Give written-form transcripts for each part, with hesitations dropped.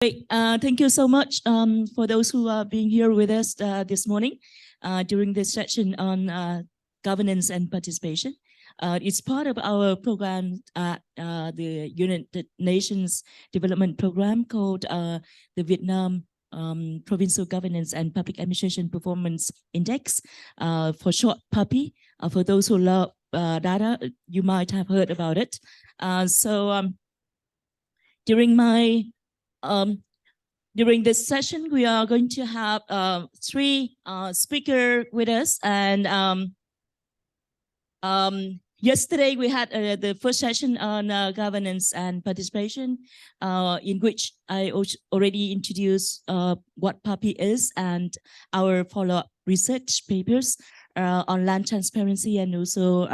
Great. Thank you so much for those who are being here with us this morning during this session on governance and participation. It's part of our program at the United Nations Development Program called the Vietnam Provincial Governance and Public Administration Performance Index, for short PAPI. For those who love data, you might have heard about it. During this session, we are going to have three speakers with us. And yesterday, we had the first session on governance and participation, in which I already introduced what PAPI is and our follow-up research papers on land transparency, and also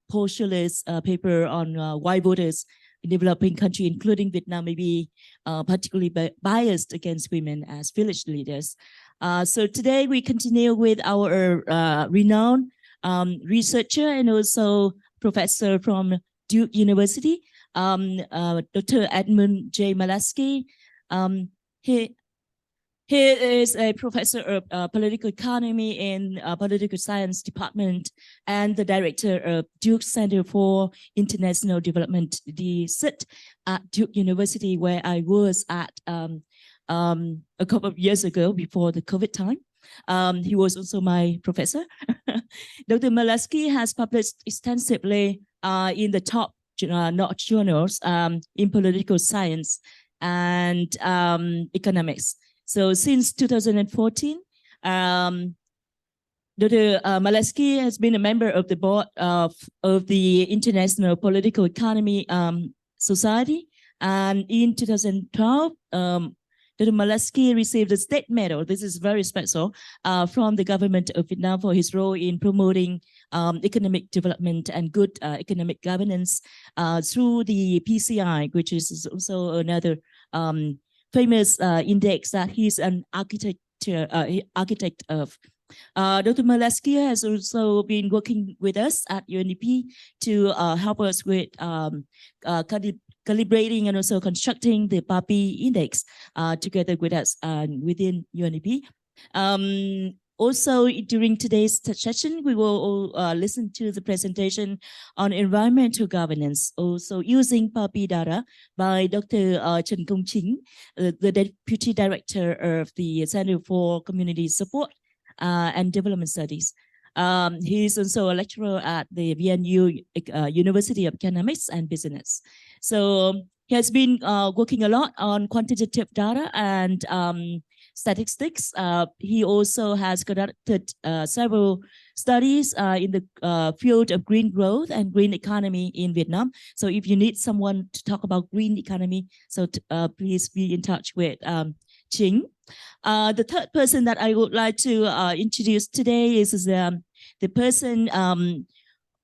Paul Schiller's paper on why voters in developing country, including Vietnam, may be particularly biased against women as village leaders. So today we continue with our renowned researcher and also professor from Duke University, Dr. Edmund J. Malasky. He is a professor of political economy in political science department and the director of Duke Center for International Development, the SIT at Duke University, where I was at a couple of years ago before the COVID time. He was also my professor. Dr. Malasky has published extensively in the top notch journals in political science and economics. So since 2014, Dr. Malasky has been a member of the board of the International Political Economy Society. And in 2012, Dr. Malasky received a state medal. This is very special from the government of Vietnam for his role in promoting economic development and good economic governance through the PCI, which is also another famous index that he's an architect of. Dr. Malasky has also been working with us at UNDP to help us with calibrating and also constructing the PAPI index together with us within UNDP. Also, during today's session, we will listen to the presentation on environmental governance, also using PAPI data by Dr. Trần Công Chính, the Deputy Director of the Center for Community Support and Development Studies. He is also a lecturer at the VNU University of Economics and Business. So he has been working a lot on quantitative data and statistics. He also has conducted several studies in the field of green growth and green economy in Vietnam. So if you need someone to talk about green economy, so please be in touch with Chính. The third person that I would like to introduce today is the person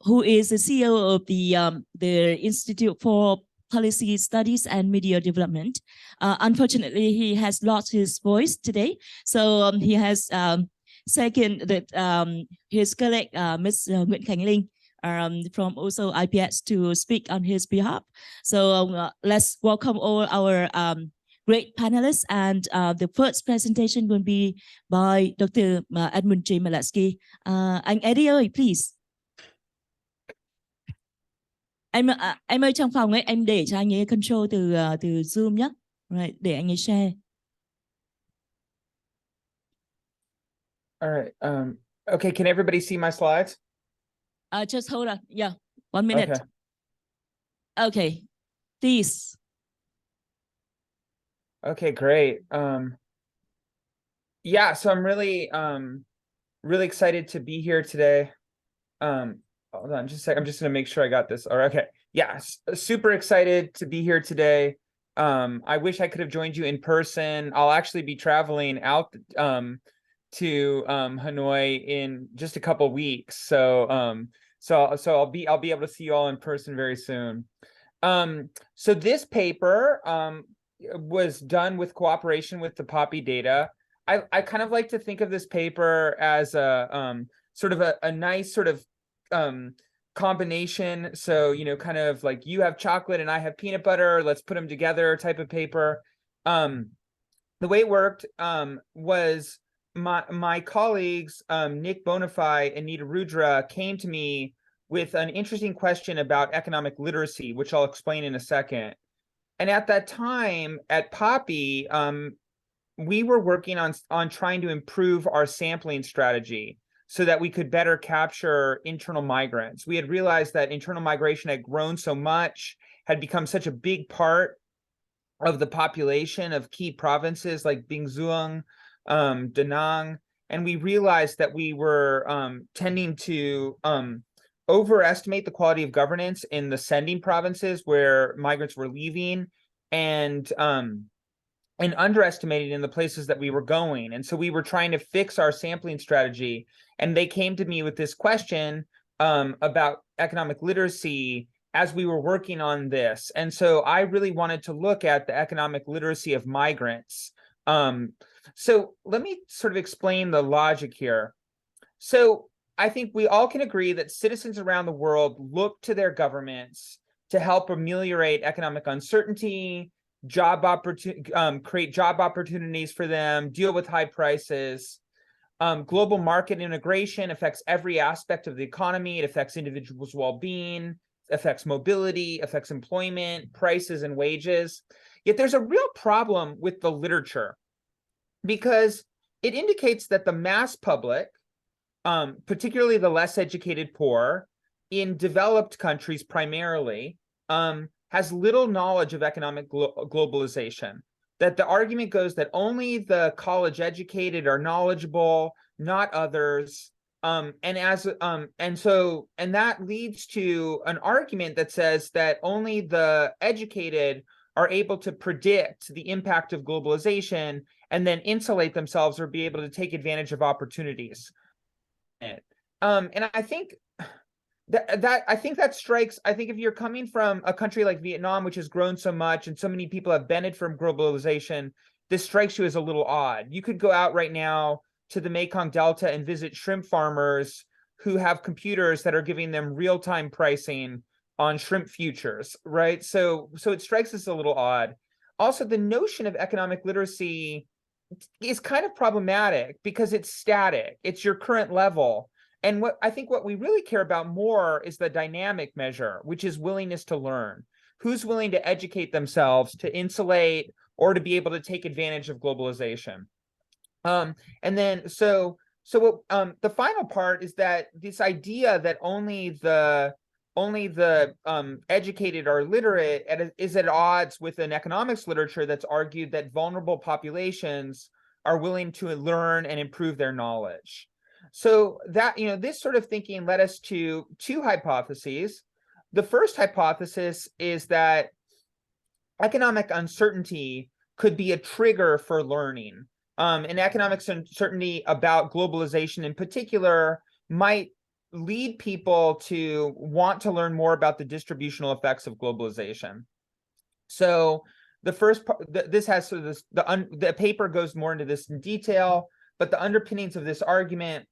who is the CEO of the Institute for Policy Studies and Media Development. Unfortunately, he has lost his voice today, so he has seconded his colleague, Ms. Nguyễn Khánh Linh, from also IPS to speak on his behalf. So let's welcome all our great panelists, and the first presentation will be by Dr. Edmund J. Malasky. Anh Eddie ơi, please. Em ơi, trong phòng ấy em để cho anh ấy control từ Zoom nhé, right, để anh ấy share. All right. Okay. Can everybody see my slides? Just hold on. Yeah, 1 minute. Okay. Please. Okay, great. Yeah, so I'm really excited to be here today. Hold on just a second. I'm just gonna make sure I got this. All right, okay. Yeah, super excited to be here today. I wish I could have joined you in person. I'll actually be traveling out to Hanoi in just a couple weeks. So I'll be able to see you all in person very soon. So this paper was done with cooperation with the PAPI data. I kind of like to think of this paper as a sort of a nice sort of combination. So, kind of like you have chocolate and I have peanut butter, let's put them together type of paper. The way it worked was my colleagues, Nick Bonify and Nita Rudra, came to me with an interesting question about economic literacy, which I'll explain in a second. And at that time at Poppy, we were working on trying to improve our sampling strategy so that we could better capture internal migrants. We had realized that internal migration had grown so much, had become such a big part of the population of key provinces like Bingzhuang, Da Nang, and we realized that we were tending to overestimate the quality of governance in the sending provinces where migrants were leaving, and underestimating in the places that we were going. And so we were trying to fix our sampling strategy. And they came to me with this question about economic literacy as we were working on this. And so I really wanted to look at the economic literacy of migrants. So let me sort of explain the logic here. So I think we all can agree that citizens around the world look to their governments to help ameliorate economic uncertainty, create job opportunities for them, deal with high prices. Global market integration affects every aspect of the economy. It affects individuals' well-being, affects mobility, affects employment, prices, and wages. Yet there's a real problem with the literature because it indicates that the mass public, particularly the less educated poor, in developed countries primarily, has little knowledge of economic globalization. That the argument goes that only the college educated are knowledgeable, not others. And that leads to an argument that says that only the educated are able to predict the impact of globalization and then insulate themselves or be able to take advantage of opportunities. And I think I think if you're coming from a country like Vietnam, which has grown so much and so many people have benefited from globalization, this strikes you as a little odd. You could go out right now to the Mekong Delta and visit shrimp farmers who have computers that are giving them real-time pricing on shrimp futures, right? So it strikes us a little odd. Also, the notion of economic literacy is kind of problematic because it's static. It's your current level. And what we really care about more is the dynamic measure, which is willingness to learn. Who's willing to educate themselves to insulate or to be able to take advantage of globalization? And then the final part is that this idea that only the educated are literate is at odds with an economics literature that's argued that vulnerable populations are willing to learn and improve their knowledge. So that, this sort of thinking led us to two hypotheses. The first hypothesis is that economic uncertainty could be a trigger for learning. And economic uncertainty about globalization in particular might lead people to want to learn more about the distributional effects of globalization. So the first part, this has sort of the paper goes more into this in detail, but the underpinnings of this argument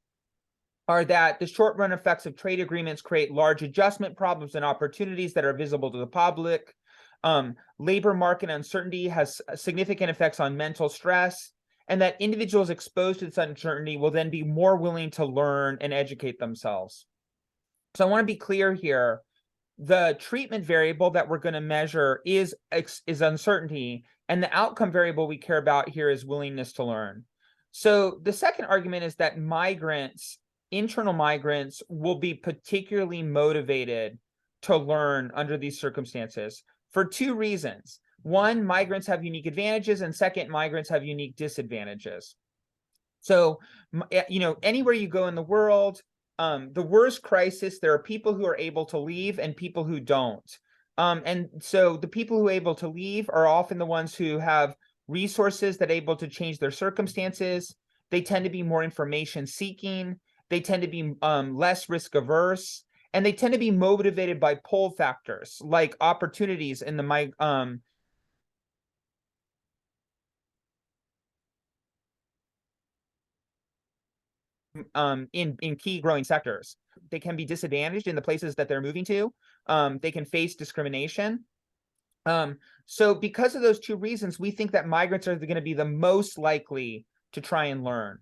are that the short-run effects of trade agreements create large adjustment problems and opportunities that are visible to the public. Labor market uncertainty has significant effects on mental stress, and that individuals exposed to this uncertainty will then be more willing to learn and educate themselves. So I want to be clear here. The treatment variable that we're going to measure is uncertainty, and the outcome variable we care about here is willingness to learn. So the second argument is that internal migrants will be particularly motivated to learn under these circumstances for two reasons. One, migrants have unique advantages, and second, migrants have unique disadvantages. So, anywhere you go in the world, the worst crisis, there are people who are able to leave and people who don't. And so the people who are able to leave are often the ones who have resources that are able to change their circumstances. They tend to be more information seeking. They tend to be less risk averse, and they tend to be motivated by pull factors like opportunities in the in key growing sectors. They can be disadvantaged in the places that they're moving to. They can face discrimination. So because of those two reasons, we think that migrants are going to be the most likely to try and learn.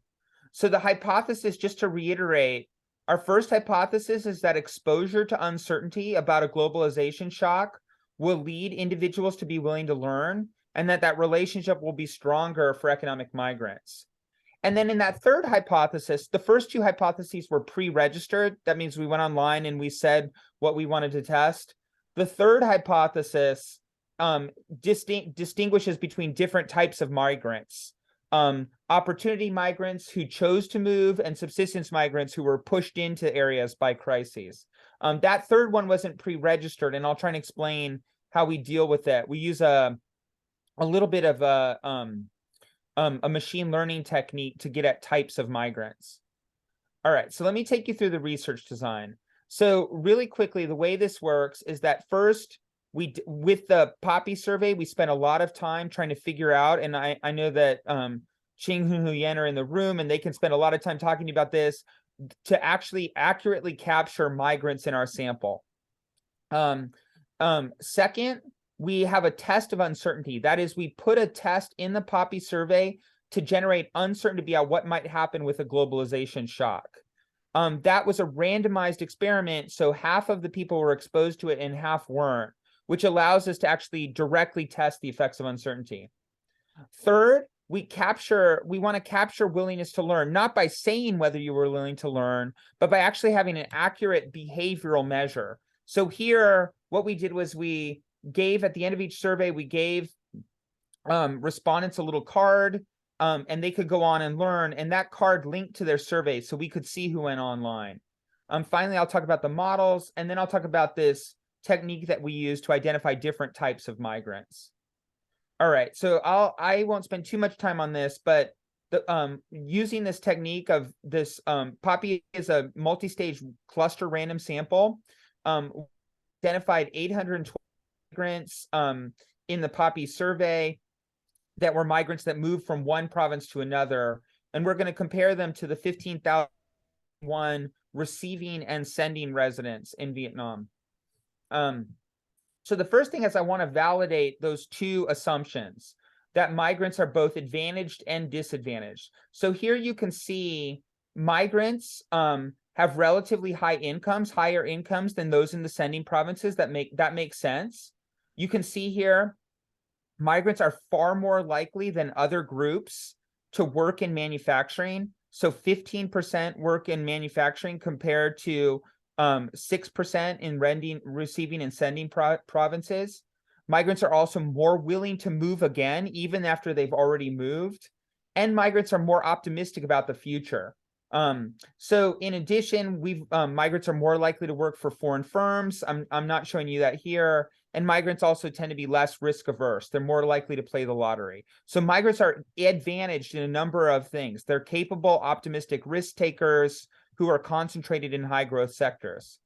So the hypothesis, just to reiterate, our first hypothesis is that exposure to uncertainty about a globalization shock will lead individuals to be willing to learn, and that relationship will be stronger for economic migrants. And then in that third hypothesis, the first two hypotheses were pre-registered. That means we went online and we said what we wanted to test. The third hypothesis distinguishes between different types of migrants. Opportunity migrants who chose to move, and subsistence migrants who were pushed into areas by crises. That third one wasn't pre-registered, and I'll try and explain how we deal with it. We use a little bit of a machine learning technique to get at types of migrants. All right, so let me take you through the research design. So really quickly, the way this works is that first, with the POPI survey, we spent a lot of time trying to figure out, and I know that Ching Hu Yen are in the room, and they can spend a lot of time talking about this, to actually accurately capture migrants in our sample. Second, we have a test of uncertainty. That is, we put a test in the POPI survey to generate uncertainty about what might happen with a globalization shock. That was a randomized experiment, so half of the people were exposed to it and half weren't, which allows us to actually directly test the effects of uncertainty. Third, we want to capture willingness to learn, not by saying whether you were willing to learn, but by actually having an accurate behavioral measure. So here, what we did was we gave, at the end of each survey, we gave respondents a little card, and they could go on and learn, and that card linked to their survey, so we could see who went online. Finally, I'll talk about the models, and then I'll talk about this technique that we use to identify different types of migrants. All right, so I won't spend too much time on this, but using this technique of this, POPI is a multi-stage cluster random sample, identified 820 migrants in the POPI survey that were migrants that moved from one province to another, and we're going to compare them to the 15,001 receiving and sending residents in Vietnam. So the first thing is I want to validate those two assumptions, that migrants are both advantaged and disadvantaged. So here you can see migrants have relatively high incomes, higher incomes than those in the sending provinces. That makes sense. You can see here, migrants are far more likely than other groups to work in manufacturing. So 15% work in manufacturing compared to 6% in receiving and sending provinces. Migrants are also more willing to move again, even after they've already moved. And migrants are more optimistic about the future. So in addition, migrants are more likely to work for foreign firms. I'm not showing you that here. And migrants also tend to be less risk averse. They're more likely to play the lottery. So migrants are advantaged in a number of things. They're capable, optimistic risk takers who are concentrated in high growth sectors.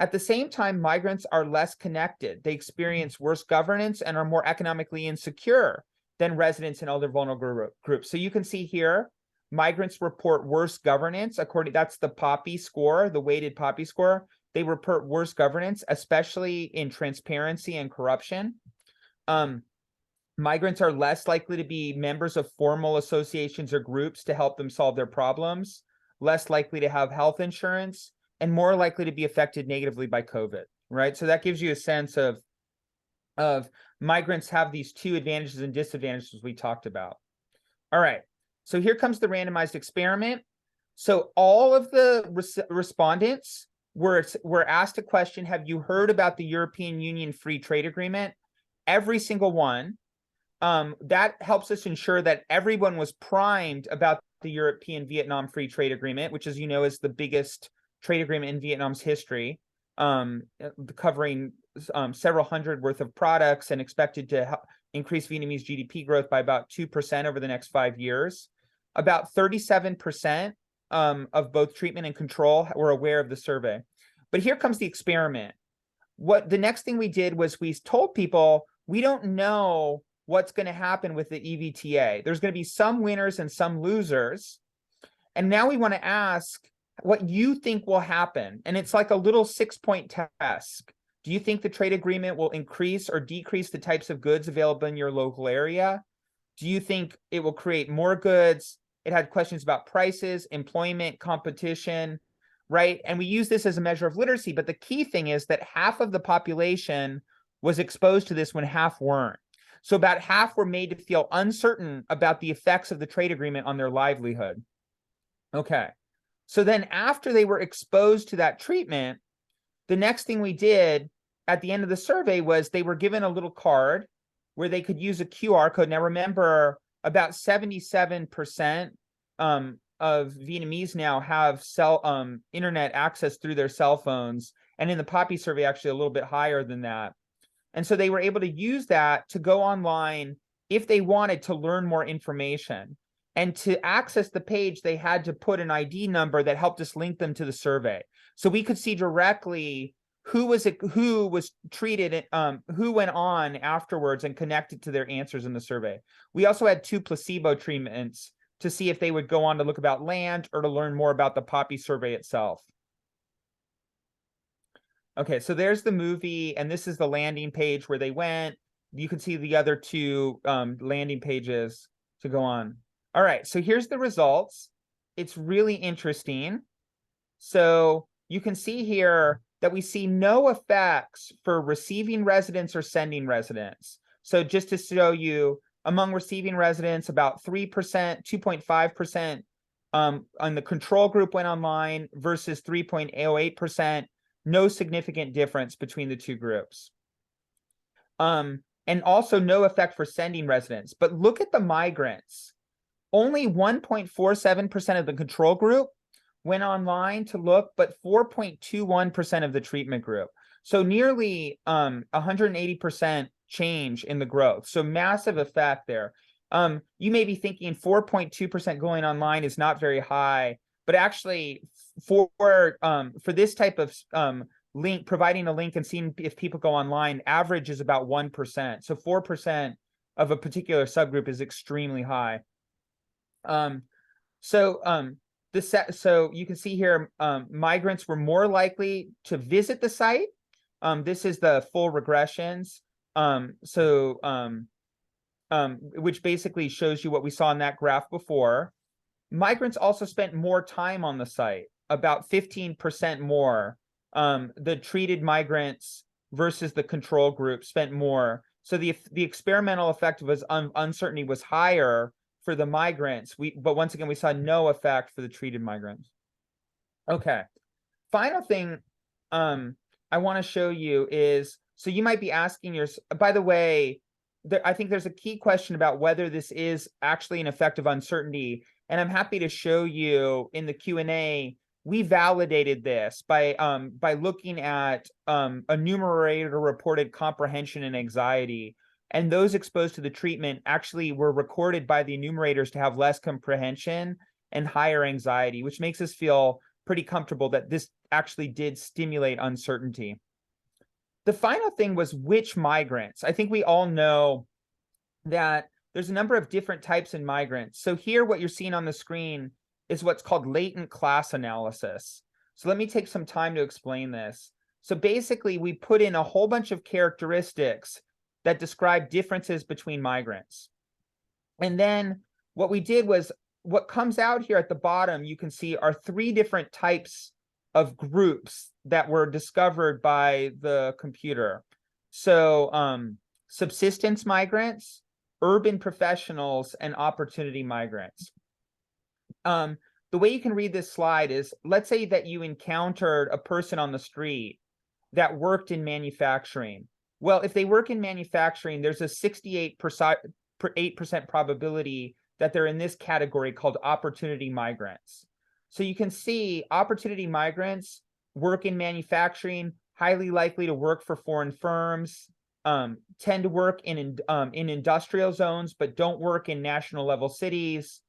At the same time, migrants are less connected. They experience worse governance and are more economically insecure than residents in other vulnerable groups. So you can see here, migrants report worse governance. That's the POPI score, the weighted POPI score. They report worse governance, especially in transparency and corruption. Migrants are less likely to be members of formal associations or groups to help them solve their problems, less likely to have health insurance, and more likely to be affected negatively by COVID, right? So that gives you a sense of migrants have these two advantages and disadvantages we talked about. All right, so here comes the randomized experiment. So all of the respondents were asked a question, have you heard about the European Union Free Trade Agreement? Every single one. That helps us ensure that everyone was primed about the European Vietnam Free Trade Agreement, which, as you know, is the biggest trade agreement in Vietnam's history, covering several hundred worth of products and expected to increase Vietnamese GDP growth by about 2% over the next 5 years. About 37% of both treatment and control were aware of the survey. But here comes the experiment. The next thing we did was we told people, we don't know what's going to happen with the EVTA. There's going to be some winners and some losers. And now we want to ask what you think will happen. And it's like a little 6-point task. Do you think the trade agreement will increase or decrease the types of goods available in your local area? Do you think it will create more goods? It had questions about prices, employment, competition, right? And we use this as a measure of literacy, but the key thing is that half of the population was exposed to this when half weren't. So about half were made to feel uncertain about the effects of the trade agreement on their livelihood. Okay, so then after they were exposed to that treatment, the next thing we did at the end of the survey was they were given a little card where they could use a QR code. Now remember, about 77% of Vietnamese now have internet access through their cell phones, and in the Poppy survey, actually a little bit higher than that. And so they were able to use that to go online if they wanted to learn more information. And to access the page, they had to put an ID number that helped us link them to the survey. So we could see directly who was treated, who went on afterwards and connected to their answers in the survey. We also had 2 placebo treatments to see if they would go on to look about land or to learn more about the Poppy survey itself. Okay, so there's the movie, and this is the landing page where they went. You can see the other 2 landing pages to go on. All right, so here's the results. It's really interesting. So you can see here that we see no effects for receiving residents or sending residents. So just to show you, among receiving residents, about 3%, 2.5% on the control group went online versus 3.08%. No significant difference between the 2 groups. And also no effect for sending residents. But look at the migrants. Only 1.47% of the control group went online to look, but 4.21% of the treatment group. So nearly 180% change in the growth. So massive effect there. You may be thinking 4.2% going online is not very high, but actually for this type of link, providing a link and seeing if people go online, average is about 1%. So 4% of a particular subgroup is extremely high. So you can see here, migrants were more likely to visit the site. This is the full regressions. Which basically shows you what we saw in that graph before. Migrants also spent more time on the site, about 15% more. The treated migrants versus the control group spent more. So the experimental effect was uncertainty was higher for the migrants. But once again, we saw no effect for the treated migrants. Okay. Final thing I want to show you is, so you might be asking yourself, by the way, I think there's a key question about whether this is actually an effect of uncertainty. And I'm happy to show you in the Q&A, we validated this by looking at a numerator reported comprehension and anxiety. And those exposed to the treatment actually were recorded by the enumerators to have less comprehension and higher anxiety, which makes us feel pretty comfortable that this actually did stimulate uncertainty. The final thing was which migrants. I think we all know that there's a number of different types of migrants. So here, what you're seeing on the screen is what's called latent class analysis. So let me take some time to explain this. So basically, we put in a whole bunch of characteristics that describe differences between migrants. And then what we did was, what comes out here at the bottom, you can see are 3 different types of groups that were discovered by the computer. So subsistence migrants, urban professionals, and opportunity migrants. The way you can read this slide is, let's say that you encountered a person on the street that worked in manufacturing. Well, if they work in manufacturing, there's a 68% probability that they're in this category called opportunity migrants. So you can see opportunity migrants work in manufacturing, highly likely to work for foreign firms, tend to work in industrial zones, but don't work in national level cities.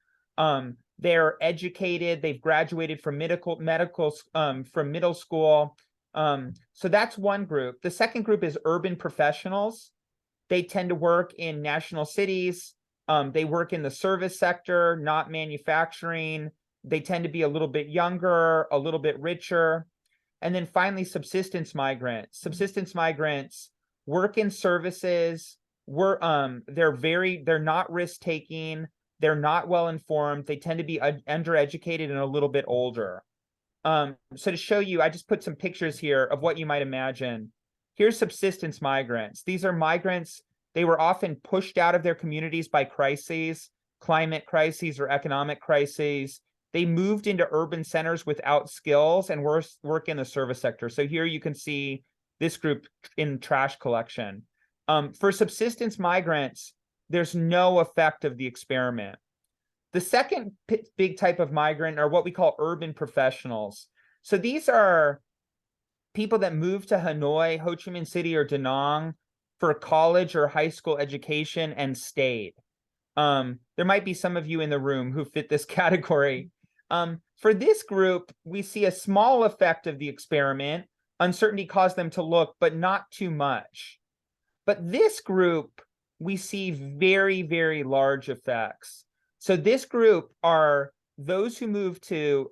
They're educated, they've graduated from from middle school. So that's one group. The second group is urban professionals. They tend to work in national cities. They work in the service sector, not manufacturing. They tend to be a little bit younger, a little bit richer. And then finally, subsistence migrants. Subsistence migrants work in services. They're not risk-taking. They're not well-informed. They tend to be undereducated and a little bit older. So to show you, I just put some pictures here of what you might imagine. Here's subsistence migrants. These are migrants. They were often pushed out of their communities by crises, climate crises or economic crises. They moved into urban centers without skills and work in the service sector. So here you can see this group in trash collection. For subsistence migrants, there's no effect of the experiment. The second big type of migrant are what we call urban professionals. So these are people that move to Hanoi, Ho Chi Minh City, or Da Nang for college or high school education and stayed. There might be some of you in the room who fit this category. For this group, we see a small effect of the experiment. Uncertainty caused them to look, but not too much. But this group, we see very, very large effects. So this group are those who move to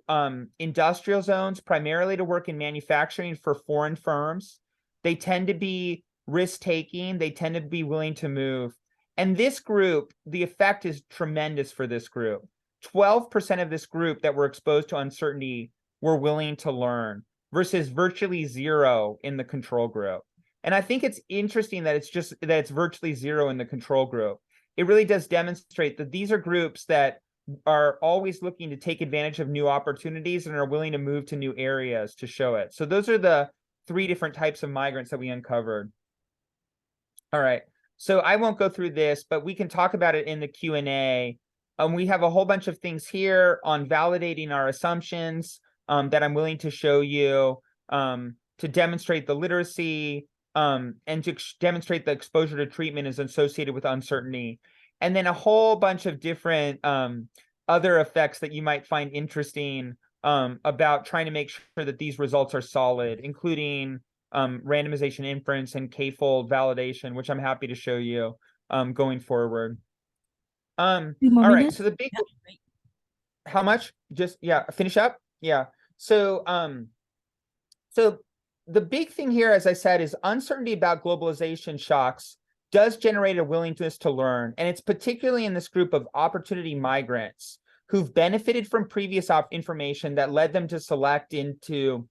industrial zones, primarily to work in manufacturing for foreign firms. They tend to be risk-taking. They tend to be willing to move. And this group, the effect is tremendous for this group. 12% of this group that were exposed to uncertainty were willing to learn versus virtually zero in the control group. And I think it's interesting that it's virtually zero in the control group. It really does demonstrate that these are groups that are always looking to take advantage of new opportunities and are willing to move to new areas to show it. So those are the 3 different types of migrants that we uncovered. All right. So I won't go through this, but we can talk about it in the Q&A. We have a whole bunch of things here on validating our assumptions that I'm willing to show you to demonstrate the literacy and to demonstrate the exposure to treatment is associated with uncertainty. And then a whole bunch of different other effects that you might find interesting about trying to make sure that these results are solid, including randomization inference and k-fold validation, which I'm happy to show you going forward. All right, so the big, how much? Just, yeah, finish up? Yeah, so the big thing here, as I said, is uncertainty about globalization shocks does generate a willingness to learn, and it's particularly in this group of opportunity migrants who've benefited from previous information that led them to select into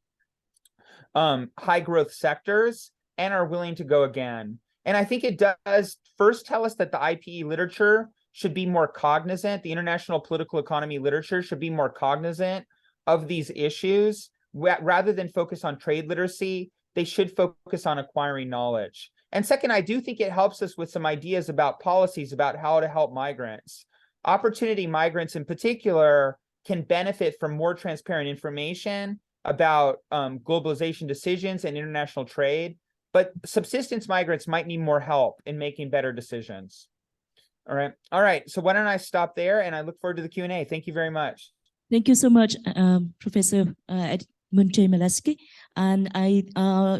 high growth sectors and are willing to go again. And I think it does first tell us that the IPE literature should be more cognizant, the international political economy literature should be more cognizant of these issues. Rather than focus on trade literacy, they should focus on acquiring knowledge. And second, I do think it helps us with some ideas about policies about how to help migrants. Opportunity migrants in particular can benefit from more transparent information about globalization decisions and international trade, but subsistence migrants might need more help in making better decisions. All right. So why don't I stop there, and I look forward to the Q&A. Thank you very much. Thank you so much, Professor Edmund J. Malesky. And I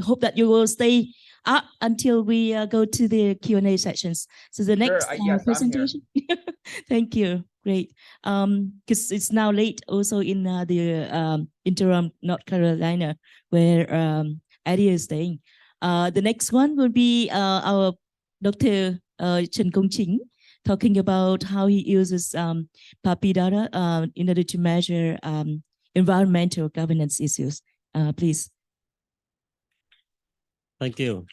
hope that you will stay up until we go to the Q&A sessions. So the next yes, presentation. Thank you. Great. Because it's now late also in the interim North Carolina, where Eddie is staying. The next one will be our Dr. Trần Công Chính, talking about how he uses PAPI data in order to measure environmental governance issues. Please. Thank you.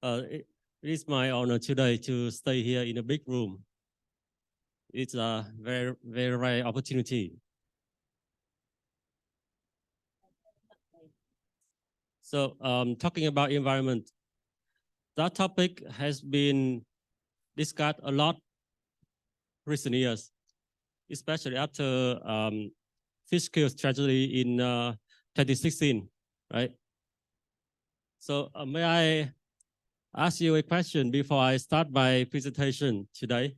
It is my honor today to stay here in a big room. It's a very, very rare opportunity. So talking about environment, that topic has been discussed a lot recent years, especially after fiscal tragedy in 2016, right? So may I ask you a question before I start my presentation today?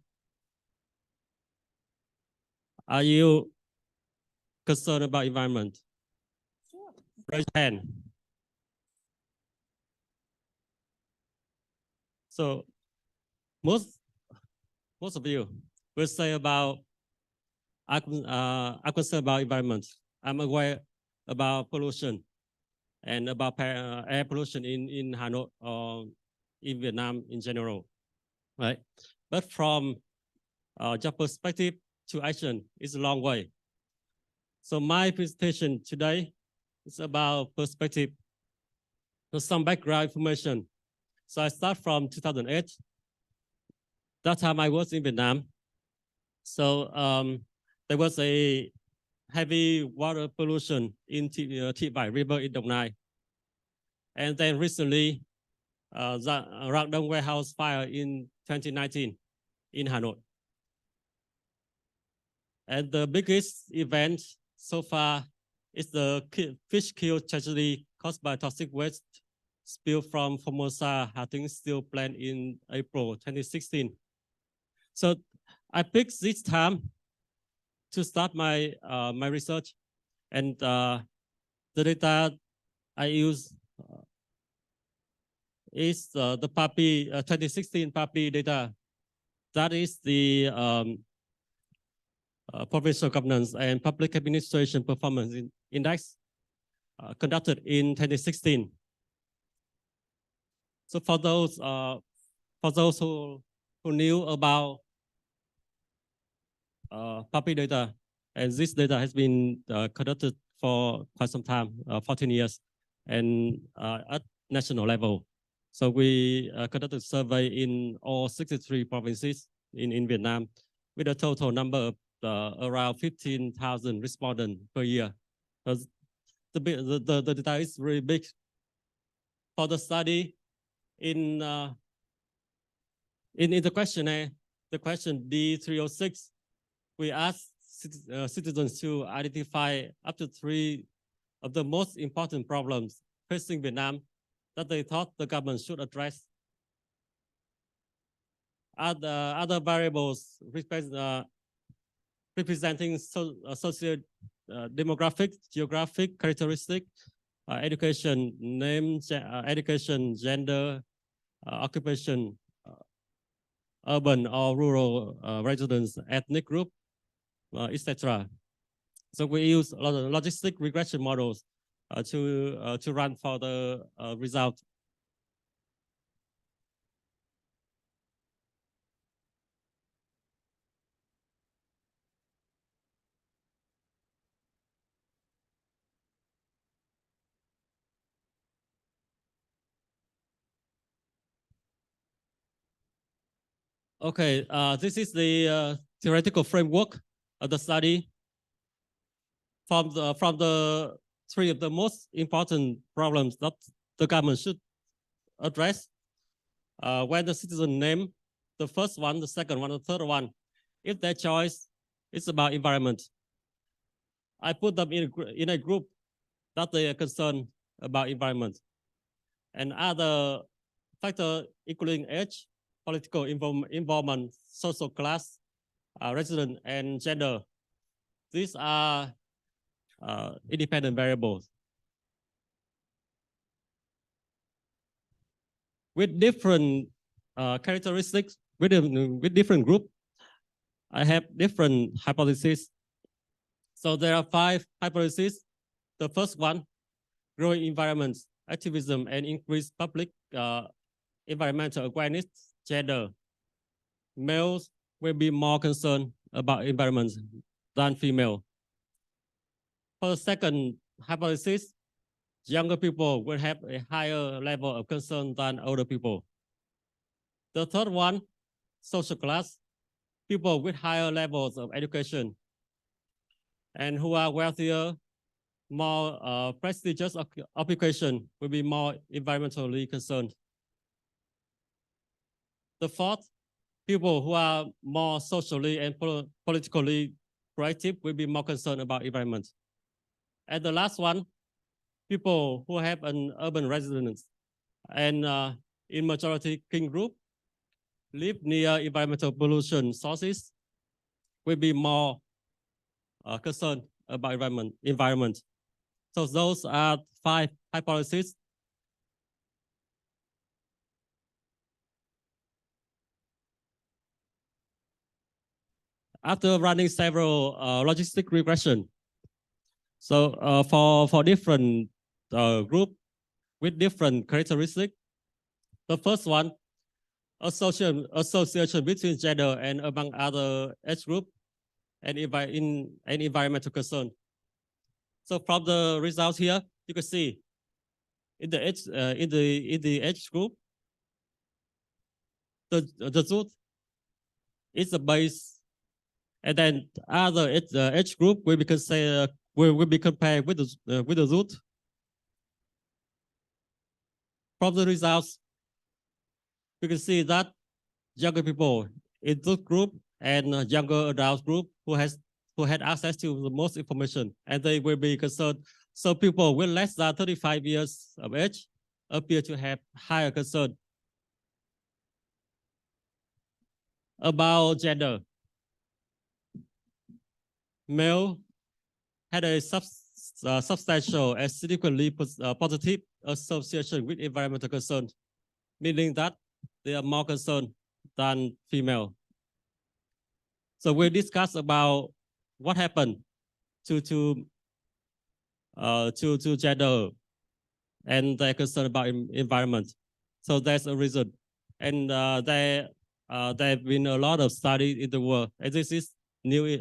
Are you concerned about environment? Sure. Raise your hand. So most of you will say about I'm concerned about environment. I'm aware about pollution and about air pollution in Hanoi or in Vietnam in general, right? But from job perspective to action, it's a long way. So my presentation today is about perspective. So some background information. So I start from 2008. That time I was in Vietnam. So there was a heavy water pollution in Thị Vải River in Đồng Nai. And then recently, the Rạng Đông warehouse fire in 2019 in Hanoi. And the biggest event so far is the fish kill tragedy caused by toxic waste spill from Formosa Hà steel plant in April 2016. So I picked this time to start my my research, and the data I use is the PAPI 2016 PAPI data. That is the provincial governance and public administration performance index conducted in 2016. So for those who knew about PAPI data, and this data has been conducted for quite some time, 14 years, and at national level. So we conducted survey in all 63 provinces in Vietnam, with a total number of around 15,000 respondents per year. So the data is really big. For the study, in the questionnaire, the question D306, we asked citizens to identify up to 3 of the most important problems facing Vietnam that they thought the government should address. Other variables representing social demographic, geographic characteristic, education, education, gender, occupation, urban or rural residents, ethnic group, etc. So we use a lot of logistic regression models to run for the result. Okay, this is the theoretical framework of the study. From the 3 of the most important problems that the government should address, when the citizen name the first one, the second one, the third one, if their choice is about environment, I put them in a group that they are concerned about environment. And other factors including age, political involvement, social class, resident, and gender. These are independent variables. With different characteristics, with different group, I have different hypotheses. So there are 5 hypotheses. The first one, growing environment activism and increased public environmental awareness, gender. Males will be more concerned about environment than female. For the second hypothesis, younger people will have a higher level of concern than older people. The third one, social class, people with higher levels of education and who are wealthier, more prestigious occupation will be more environmentally concerned. The fourth, people who are more socially and politically proactive will be more concerned about environment. And the last one, people who have an urban residence and in majority kin group live near environmental pollution sources will be more concerned about environment. So those are 5 hypotheses. after running several logistic regression, so for different group with different characteristics, the first one, association between gender and among other age group and in environmental concern. So from the results here, you can see in the age group, the truth is the base, and then other age group will be will be compared with the root. From the results, you can see that younger people in this group and younger adult group who had access to the most information, and they will be concerned. So people with less than 35 years of age appear to have higher concern about gender. Male had a substantial and significantly positive association with environmental concern, meaning that they are more concerned than female. So we discussed about what happened to gender and their concern about environment. So that's a reason, and there have been a lot of studies in the world, and this is new,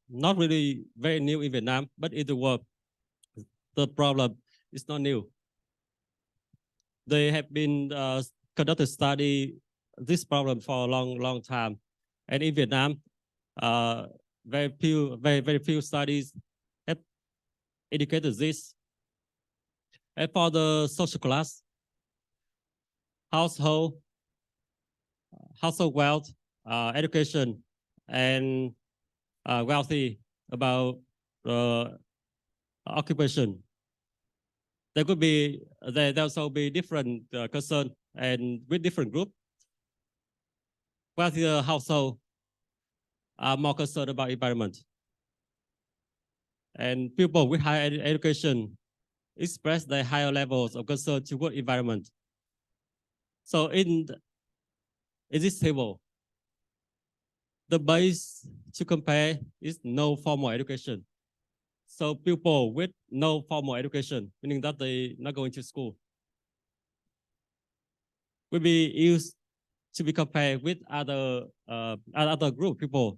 not really very new in Vietnam, but in the world, the problem is not new. They have been conducted study this problem for a long time, and in Vietnam, very few studies have indicated this. And for the social class, household wealth, education, and wealthy about occupation. There could be there also be different concern, and with different group. Wealthier household are more concerned about environment, and people with higher education express their higher levels of concern toward environment. So in this table, the base to compare is no formal education. So people with no formal education, meaning that they not going to school, will be used to be compared with other group people.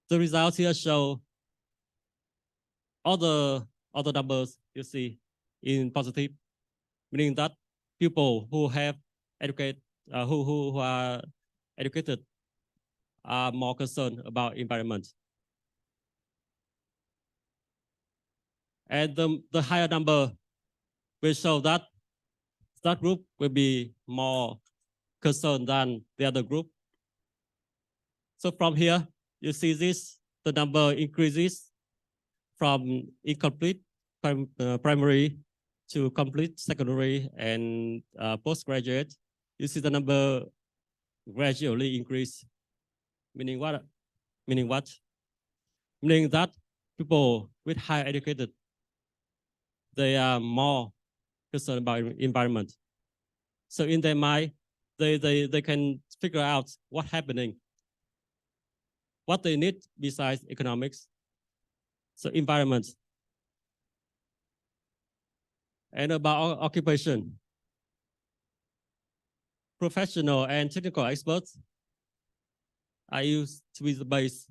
The results here show all the numbers you see in positive, meaning that people who have who are educated are more concerned about environment. And the higher number will show that that group will be more concerned than the other group. So from here, you see this, the number increases from incomplete primary to complete secondary and postgraduate. You see the number gradually increase. Meaning what? Meaning that people with higher educated, they are more concerned about environment. So in their mind, they can figure out what's happening, what they need besides economics. So environment. And about occupation. Professional and technical experts are used to be the base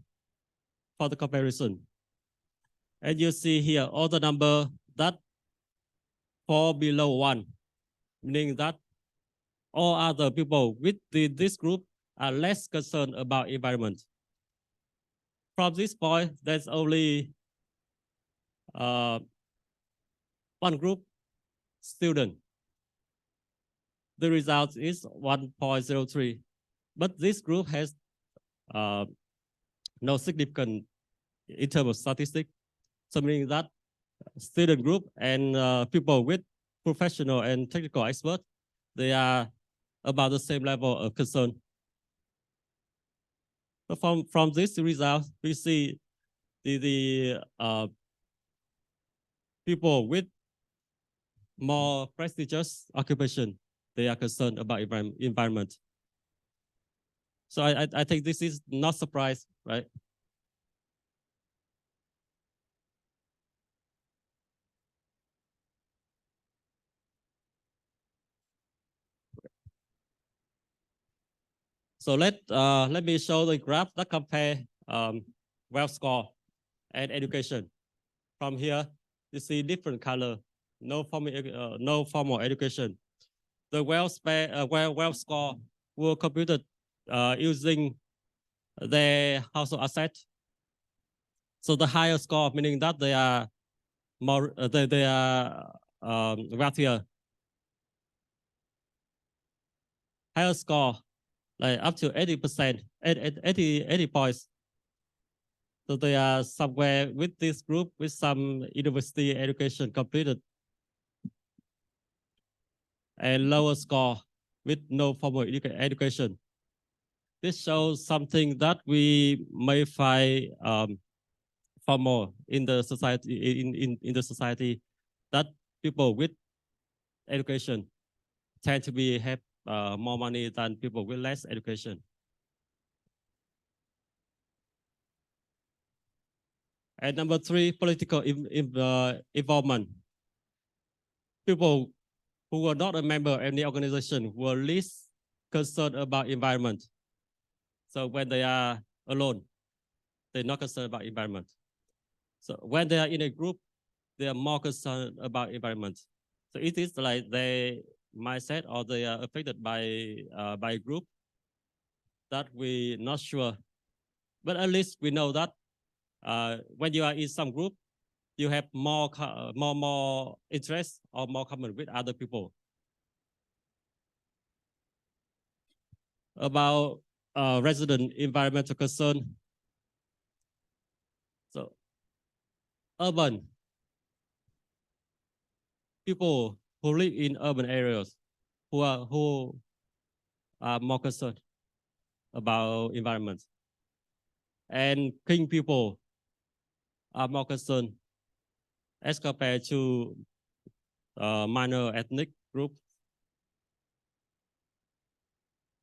for the comparison. And you see here all the number that fall below 1, meaning that all other people with this group are less concerned about environment. From this point, there's only one group, student. The result is 1.03, but this group has no significant in terms of statistics. So meaning that student group and people with professional and technical expert, they are about the same level of concern. So from this result, we see the people with more prestigious occupation, they are concerned about environment. So I think this is not surprise, right? So let me show the graph that compare wealth score and education. From here, you see different color, no formal education. The wealth score were computed using their household asset. So the higher score, meaning that they are more, they are wealthier. Higher score, like up to 80%, 80 points. So they are somewhere with this group with some university education completed. And lower score with no formal education. This shows something that we may find formal in the society, in the society, that people with education tend to have more money than people with less education. And number 3, political involvement. People who were not a member of any organization were least concerned about environment. So when they are alone, they're not concerned about environment. So when they are in a group, they are more concerned about environment. So it is like their mindset, or they are affected by a group that we're not sure. But at least we know that when you are in some group, you have more interest or more common with other people. About resident environmental concern. So urban people who live in urban areas who are more concerned about environment. And king people are more concerned as compared to minor ethnic group.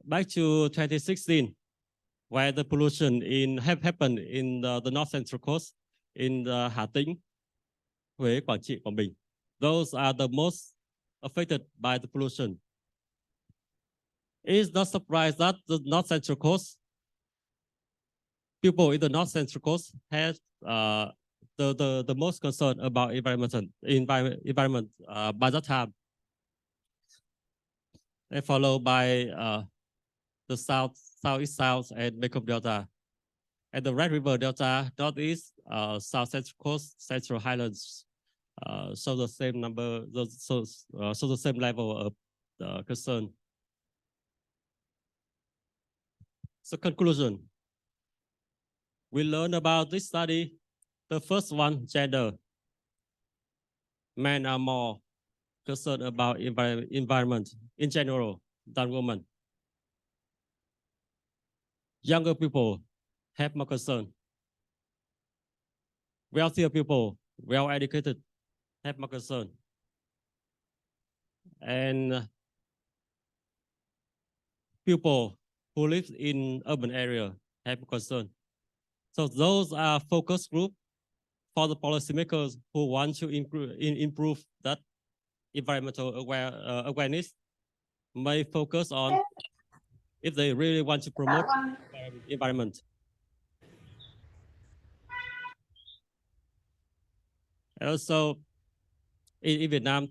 Back to 2016, where the pollution happened in the north central coast, in Hà Tĩnh, Huế, Quảng Trị, Quảng Bình. Those are the most affected by the pollution. It is not surprised that the north central coast, people in the north central coast have the most concern about environment by that time. And followed by the southeast south and Mekong Delta. And the Red River Delta, northeast, south central coast, central highlands, show the same number, so the same level of concern. So conclusion, we learned about this study. The first one, gender. Men are more concerned about environment in general than women. Younger people have more concern. Wealthier people, well-educated, have more concern. And people who live in urban area have concern. So those are focus group for the policymakers who want to improve that environmental awareness, may focus on if they really want to promote environment. And also in Vietnam,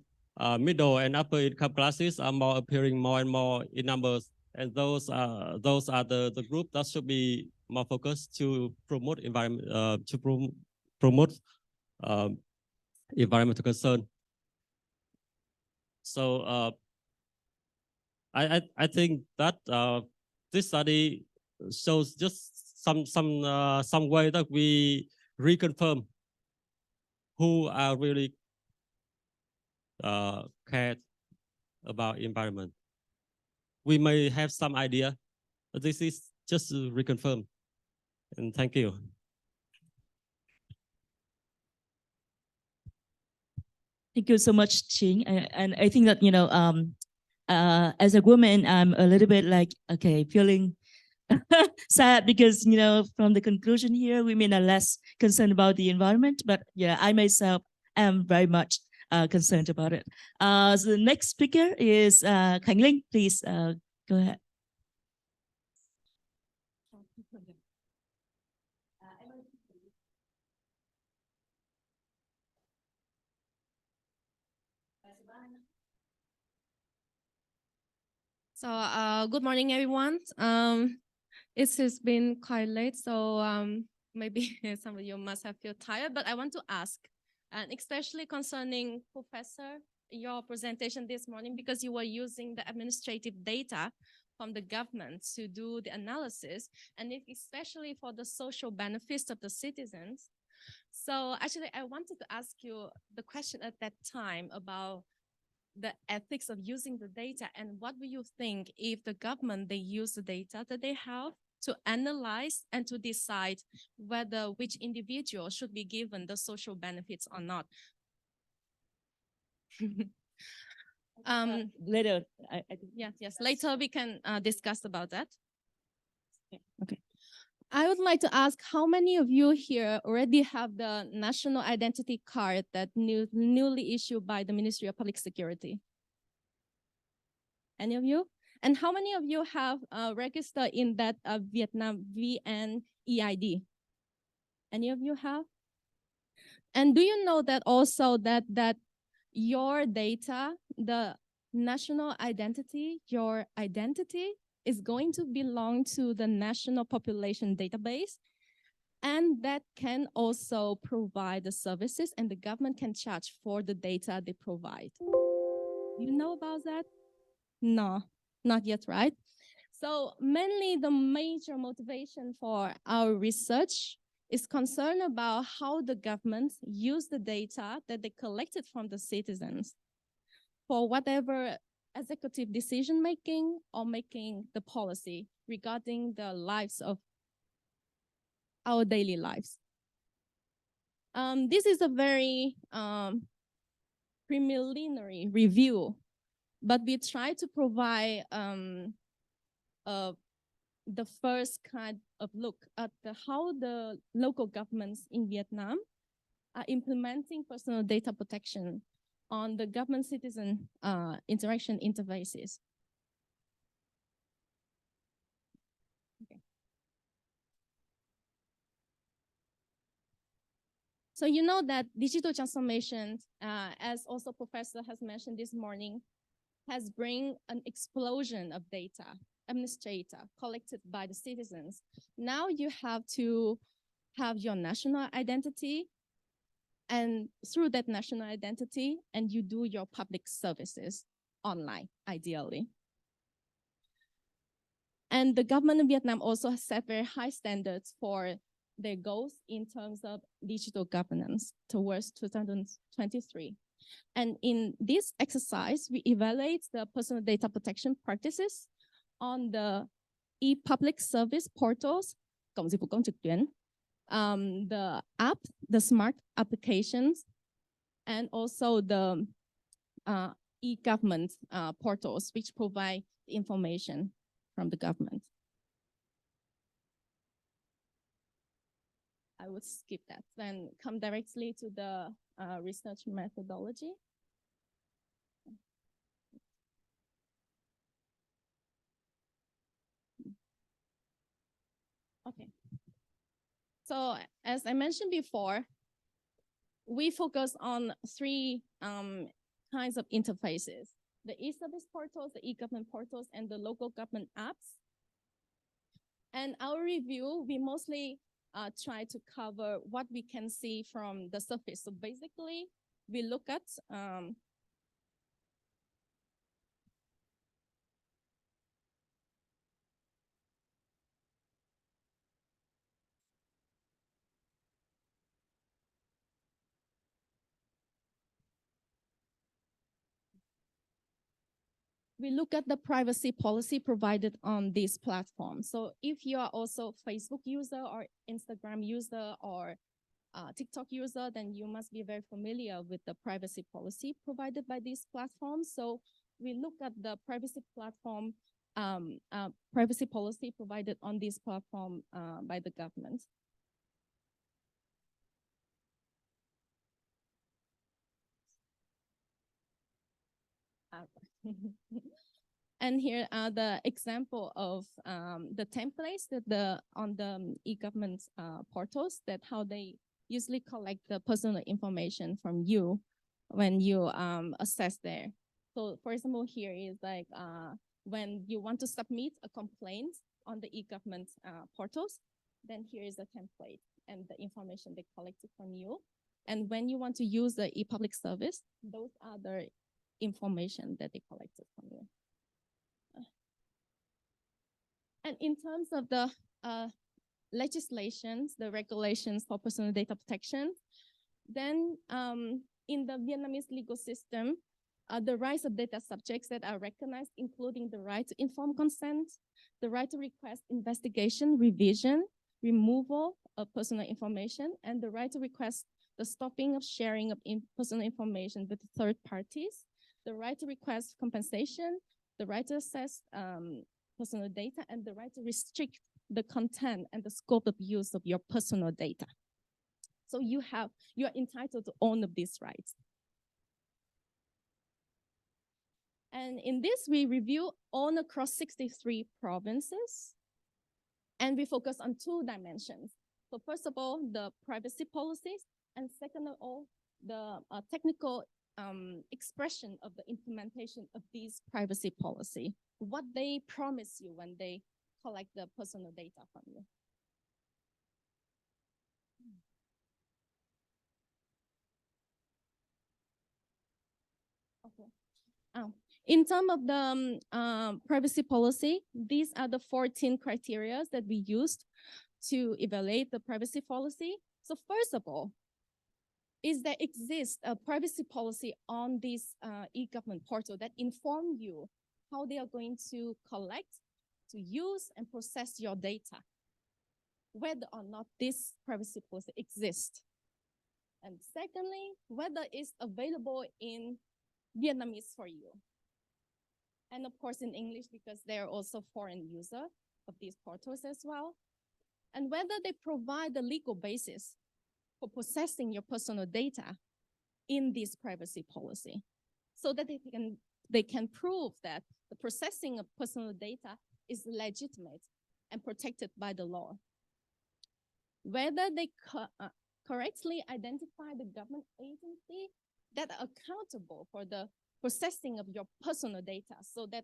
middle and upper income classes are more appearing more and more in numbers, and those are the group that should be more focused to promote environment, promote environmental concern. So I think that this study shows just some way that we reconfirm who are really cared about environment. We may have some idea, but this is just to reconfirm. And thank you. Thank you so much, Ching. And I think that, as a woman, I'm a little bit like, okay, feeling sad because, you know, from the conclusion here, women are less concerned about the environment, but yeah, I myself am very much concerned about it. So the next speaker is Khánh Linh. Please go ahead. So good morning, everyone. It has been quite late, so maybe some of you must have feel tired, but I want to ask, and especially concerning Professor, your presentation this morning, because you were using the administrative data from the government to do the analysis, and especially for the social benefits of the citizens. So actually, I wanted to ask you the question at that time about the ethics of using the data, and what do you think if the government, they use the data that they have to analyze and to decide whether which individual should be given the social benefits or not? Later, I think. Yes, later we can discuss about that. Okay. I would like to ask, how many of you here already have the national identity card that newly issued by the Ministry of Public Security? Any of you? And how many of you have registered in that Vietnam VN-EID? Any of you have? And do you know that also that your data, the national identity, your identity is going to belong to the National Population Database, and that can also provide the services, and the government can charge for the data they provide. You know about that? No, not yet, right? So mainly the major motivation for our research is concerned about how the government use the data that they collected from the citizens for whatever executive decision making or making the policy regarding the lives of our daily lives. This is a very preliminary review, but we try to provide the first kind of look at how the local governments in Vietnam are implementing personal data protection on the government-citizen interaction interfaces. Okay. So you know that digital transformation, as also Professor has mentioned this morning, has bring an explosion of data, administrator collected by the citizens. Now you have to have your national identity, and through that national identity, and you do your public services online, ideally. And the government of Vietnam also has set very high standards for their goals in terms of digital governance towards 2023. And in this exercise, we evaluate the personal data protection practices on the e-public service portals, cổng dịch vụ công trực tuyến, the app, the smart applications, and also the e-government portals, which provide information from the government. I would skip that, then come directly to the research methodology. Okay. So as I mentioned before, we focus on three kinds of interfaces: the e-service portals, the e-government portals, and the local government apps. And our review, we mostly try to cover what we can see from the surface. So basically, we look at the privacy policy provided on this platform. So if you are also Facebook user or Instagram user or TikTok user, then you must be very familiar with the privacy policy provided by these platforms. So we look at the privacy platform privacy policy provided on this platform by the government. And here are the example of the templates that on the e-government portals, that how they usually collect the personal information from you when you assess there. So for example, here is like when you want to submit a complaint on the e-government portals, then here is the template and the information they collected from you. And when you want to use the e-public service, those are the information that they collected from you. And in terms of the legislations, the regulations for personal data protection, then in the Vietnamese legal system, the rights of data subjects that are recognized, including the right to informed consent, the right to request investigation, revision, removal of personal information, and the right to request the stopping of sharing of personal information with third parties, the right to request compensation, the right to access personal data, and the right to restrict the content and the scope of use of your personal data. So you are entitled to all of these rights. And in this, we review all across 63 provinces, and we focus on 2 dimensions. So first of all, the privacy policies, and second of all, the technical expression of the implementation of these privacy policy, what they promise you when they collect the personal data from you. Okay. In terms of the privacy policy, these are the 14 criteria that we used to evaluate the privacy policy. So first of all, is there exists a privacy policy on this e-government portal that inform you how they are going to collect, to use, and process your data, whether or not this privacy policy exists. And secondly, whether it's available in Vietnamese for you. And of course in English, because they're also foreign user of these portals as well. And whether they provide the legal basis for processing your personal data in this privacy policy, so that they can prove that the processing of personal data is legitimate and protected by the law. Whether they correctly identify the government agency that are accountable for the processing of your personal data, so that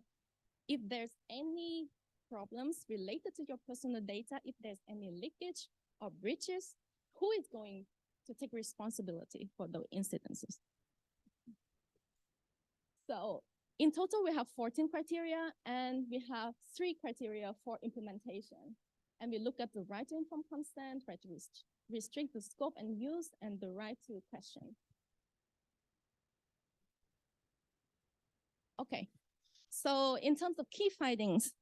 if there's any problems related to your personal data, if there's any leakage or breaches, who is going to take responsibility for those incidences? So in total, we have 14 criteria, and we have 3 criteria for implementation. And we look at the right to informed consent, right to restrict the scope and use, and the right to question. Okay, so in terms of key findings,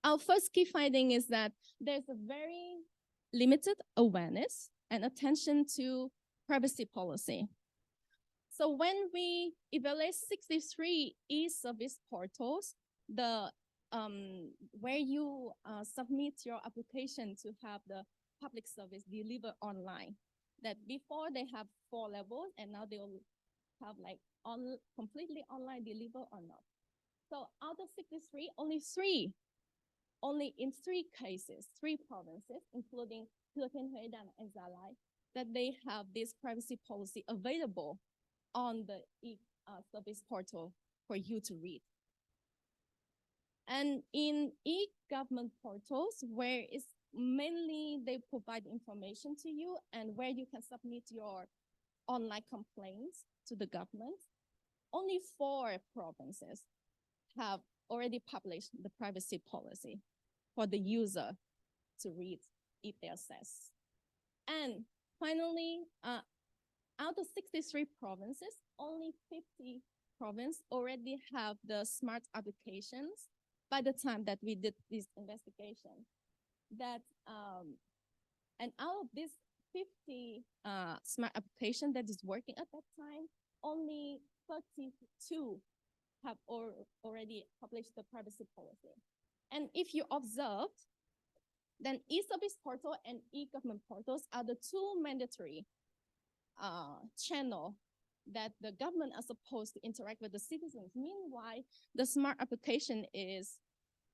our first key finding is that there's a very limited awareness and attention to privacy policy. So when we evaluate 63 e-service portals, the where you submit your application to have the public service delivered online, that before they have 4 levels, and now they'll have like completely online delivered or not. So out of 63, only in 3 cases, 3 provinces, including Philippines, and Zalai, that they have this privacy policy available on the e-service portal for you to read. And in e-government portals, where it's mainly they provide information to you and where you can submit your online complaints to the government, only 4 provinces have already published the privacy policy for the user to read if they access. And finally, out of 63 provinces, only 50 provinces already have the smart applications by the time that we did this investigation. That and out of this 50 smart application that is working at that time, only 32 have already published the privacy policy. And if you observe, then e-service portal and e-government portals are the two mandatory channel that the government are supposed to interact with the citizens. Meanwhile, the smart application is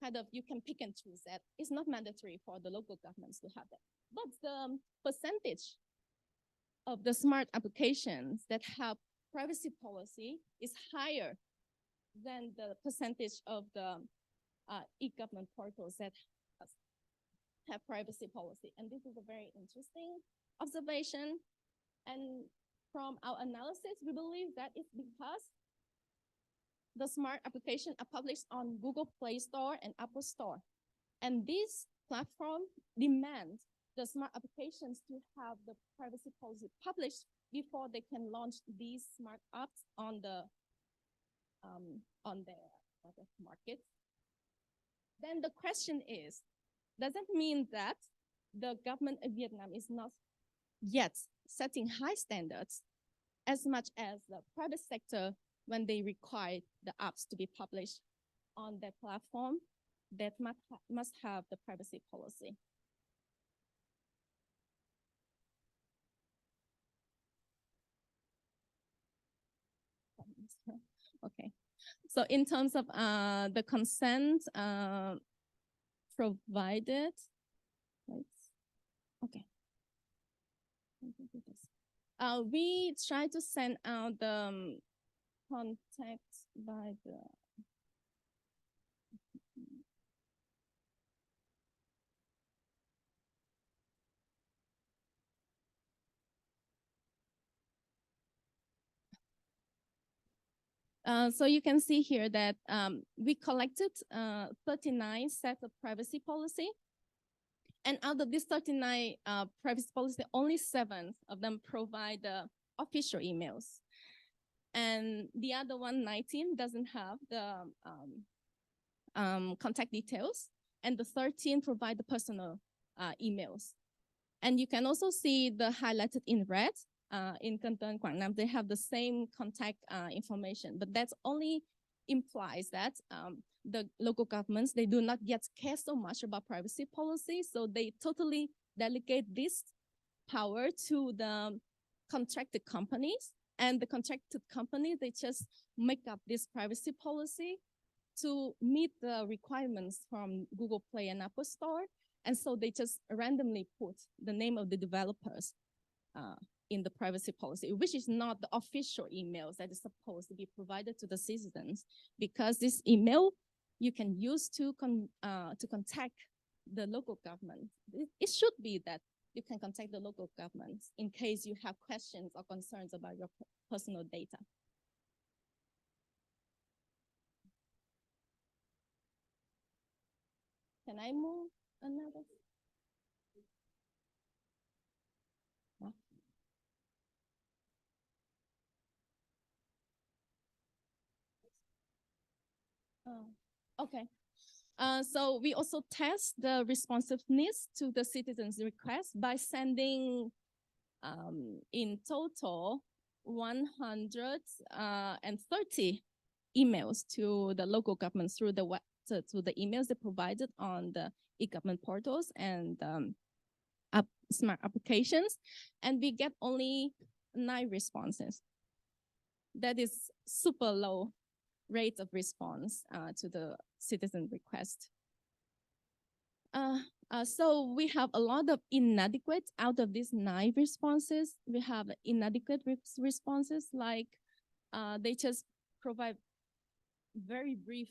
kind of, you can pick and choose that. It's not mandatory for the local governments to have that. But the percentage of the smart applications that have privacy policy is higher than the percentage of the e-government portals that have privacy policy. And this is a very interesting observation. And from our analysis, we believe that it's because the smart application are published on Google Play Store and Apple Store. And this platform demands the smart applications to have the privacy policy published before they can launch these smart apps on their market. Then the question is, does that mean that the government of Vietnam is not yet setting high standards as much as the private sector when they require the apps to be published on their platform that must have the privacy policy? Okay, so in terms of the consent provided, okay. We try to send out the contact by the so you can see here that we collected 39 sets of privacy policy. And out of these 39 privacy policy, only 7 of them provide the official emails. And the other 19 doesn't have the contact details. And the 13 provide the personal emails. And you can also see the highlighted in red in Canton, Quảng Nam, they have the same contact information, but that only implies that the local governments, they do not yet care so much about privacy policy, so they totally delegate this power to the contracted companies, and the contracted companies, they just make up this privacy policy to meet the requirements from Google Play and Apple Store, and so they just randomly put the name of the developers in the privacy policy, which is not the official emails that is supposed to be provided to the citizens, because this email you can use to contact the local government. It should be that you can contact the local governments in case you have questions or concerns about your personal data. Can I move another? Okay. So we also test the responsiveness to the citizens' request by sending in total 130 emails to the local governments through the web, to the emails they provided on the e-government portals and smart applications, and we get only 9 responses. That is super low rate of response to the citizen request. So we have a lot of inadequate out of these 9 responses. We have inadequate responses, like they just provide very brief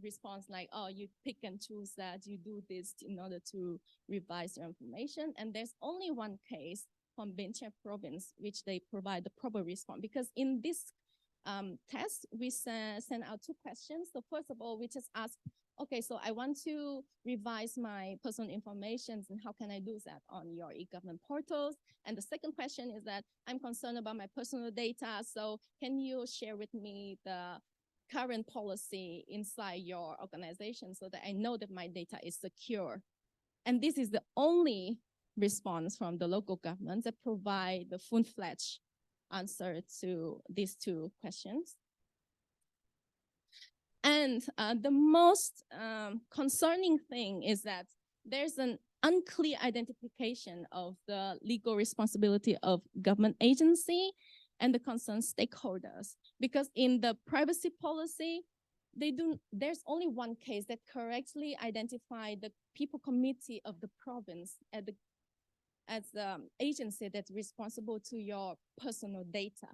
response, like, oh, you pick and choose that, you do this in order to revise your information. And there's only one case from Viet province which they provide the proper response, because in this test, we send out 2 questions. So first of all, we just ask, okay, so I want to revise my personal information, and how can I do that on your e-government portals? And the second question is that I'm concerned about my personal data, so can you share with me the current policy inside your organization so that I know that my data is secure? And this is the only response from the local governments that provide the full-fledged answer to these 2 questions. And the most concerning thing is that there's an unclear identification of the legal responsibility of government agency and the concerned stakeholders. Because in the privacy policy, there's only one case that correctly identified the people committee of the province as the agency that's responsible to your personal data.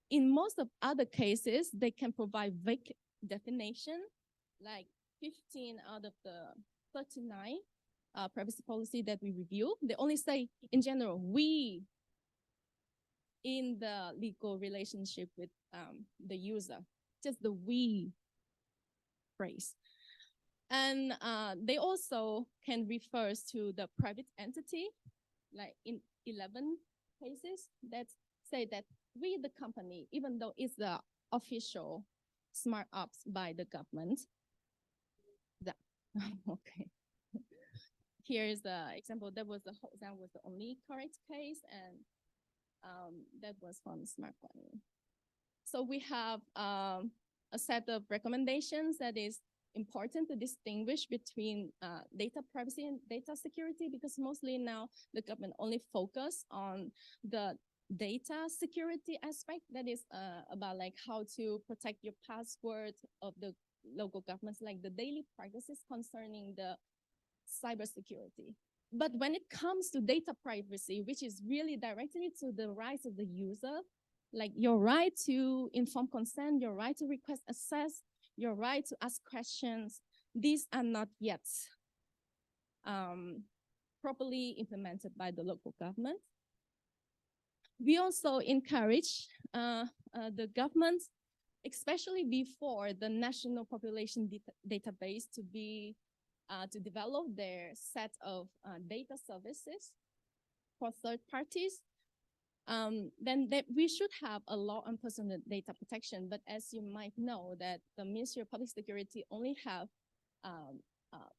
In most of other cases, they can provide vague definition, like 15 out of the 39 privacy policy that we review. They only say, in general, we in the legal relationship with the user, just the we phrase. And they also can refer to the private entity, like in 11 cases that say that we, the company, even though it's the official smart apps by the government. Okay. Here's the example. That was the only correct case, and that was from smartphone. So we have a set of recommendations that is important to distinguish between data privacy and data security, because mostly now the government only focus on the data security aspect, that is about like how to protect your password of the local governments, like the daily practices concerning the cybersecurity. But when it comes to data privacy, which is really directly to the rights of the user, like your right to informed consent, your right to request access, your right to ask questions, these are not yet properly implemented by the local government. We also encourage the government, especially before the national population database to develop their set of data services for third parties. Then we should have a law on personal data protection. But as you might know, that the Ministry of Public Security only have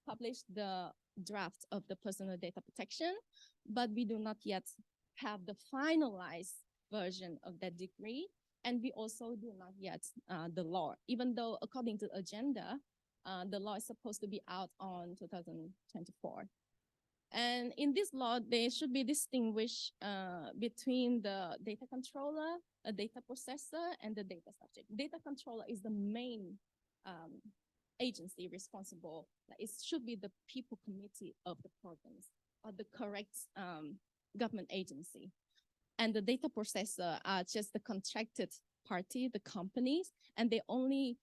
published the draft of the personal data protection, but we do not yet have the finalized version of that decree. And we also do not yet the law, even though according to agenda, the law is supposed to be out on 2024. And in this law, they should be distinguished between the data controller, a data processor, and the data subject. Data controller is the main agency responsible. It should be the people committee of the province or the correct government agency. And the data processor are just the contracted party, the companies, and they only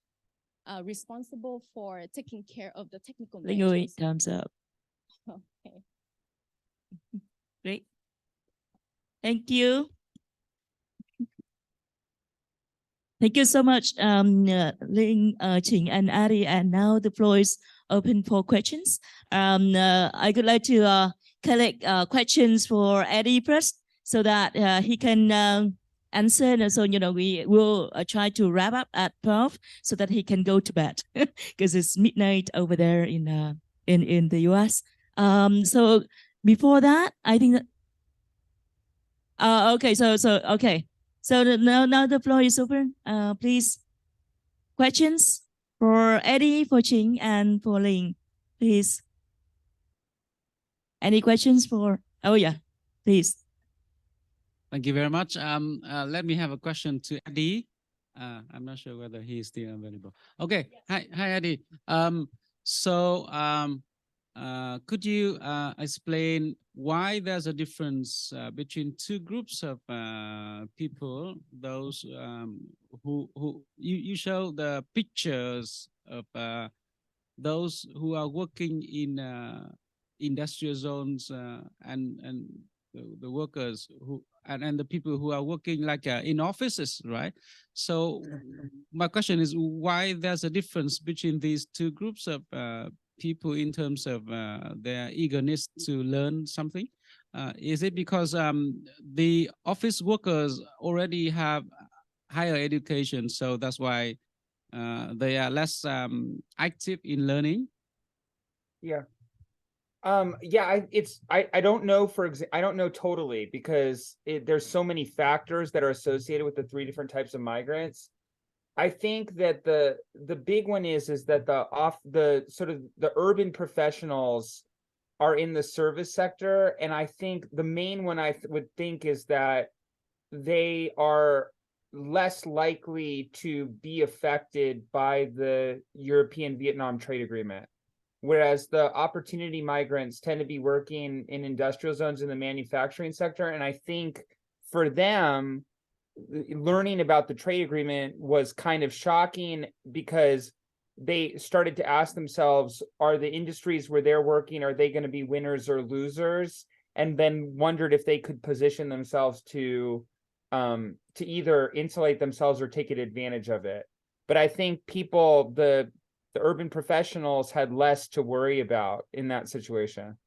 responsible for taking care of the technical measures. Time's up. Okay. Great. Thank you. Thank you so much, Linh, Ching, and Ari. And now the floor is open for questions. I would like to collect questions for Eddie first, so that he can answer. And so, we will try to wrap up at 12 so that he can go to bed because it's midnight over there in the US. So before that, I think that. Okay. Okay. So now the floor is open. Please, questions for Eddie, for Ching, and for Linh, please. Any questions for? Oh yeah, please. Thank you very much. Let me have a question to Eddie. I'm not sure whether he is still available. Okay. Yes. Hi, Eddie. Could you explain why there's a difference between two groups of people? Those who you show the pictures of those who are working in industrial zones and the workers who and the people who are working like in offices, right? So my question is why there's a difference between these two groups of people in terms of their eagerness to learn something? Is it because the office workers already have higher education, so that's why they are less active in learning? Yeah. I don't know I don't know totally, because there's so many factors that are associated with the three different types of migrants. I think that the big one is that the urban professionals are in the service sector, and I think the main one would think is that they are less likely to be affected by the European-Vietnam trade agreement. Whereas the opportunity migrants tend to be working in industrial zones in the manufacturing sector. And I think for them, learning about the trade agreement was kind of shocking because they started to ask themselves, are the industries where they're working, are they going to be winners or losers? And then wondered if they could position themselves to either insulate themselves or take advantage of it. But I think the urban professionals had less to worry about in that situation.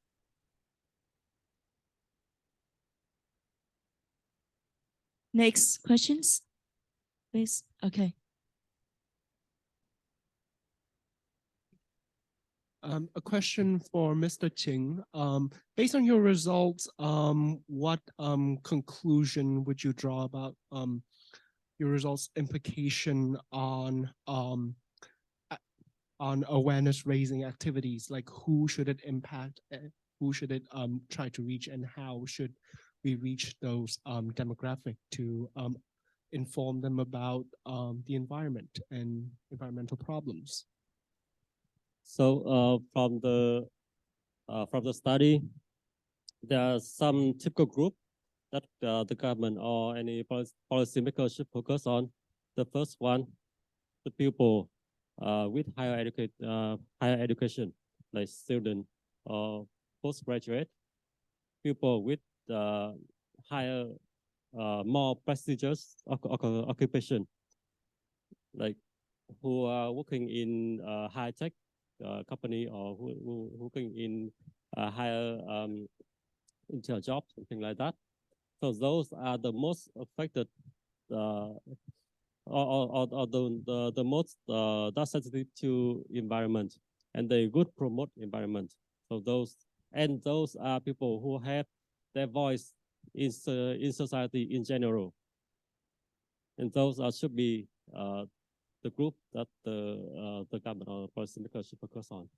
Next questions, please. Okay. A question for Mr. Ching. Based on your results, what conclusion would you draw about your results' implication on awareness raising activities? Like who should it impact? Who should it try to reach, and how should we reach those demographic to inform them about the environment and environmental problems? So from the study, there are some typical group that the government or any policymaker should focus on. The first one, the people with higher education, like student or postgraduate, people with higher, more prestigious occupation, like who are working in high tech company, or who working in higher job, something like that. So those are the most affected, or the most that sensitive to environment, and they would promote environment. So those are people who have their voice in society in general, and those should be the group that the government or policymakers should focus on.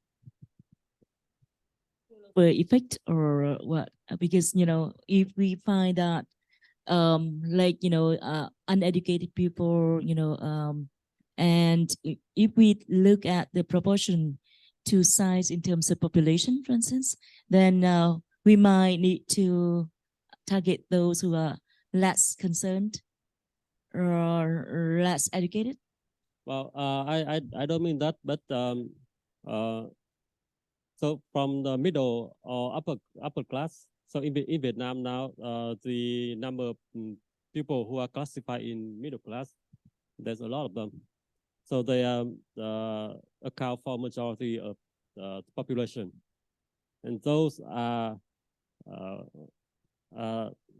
Effect or what? Because if we find that uneducated people, and if we look at the proportion to size in terms of population, for instance, then we might need to target those who are less concerned or less educated. Well, I don't mean that, but so from the middle or upper class. So in Vietnam now, the number of people who are classified in middle class, there's a lot of them. So they account for majority of the population, and those are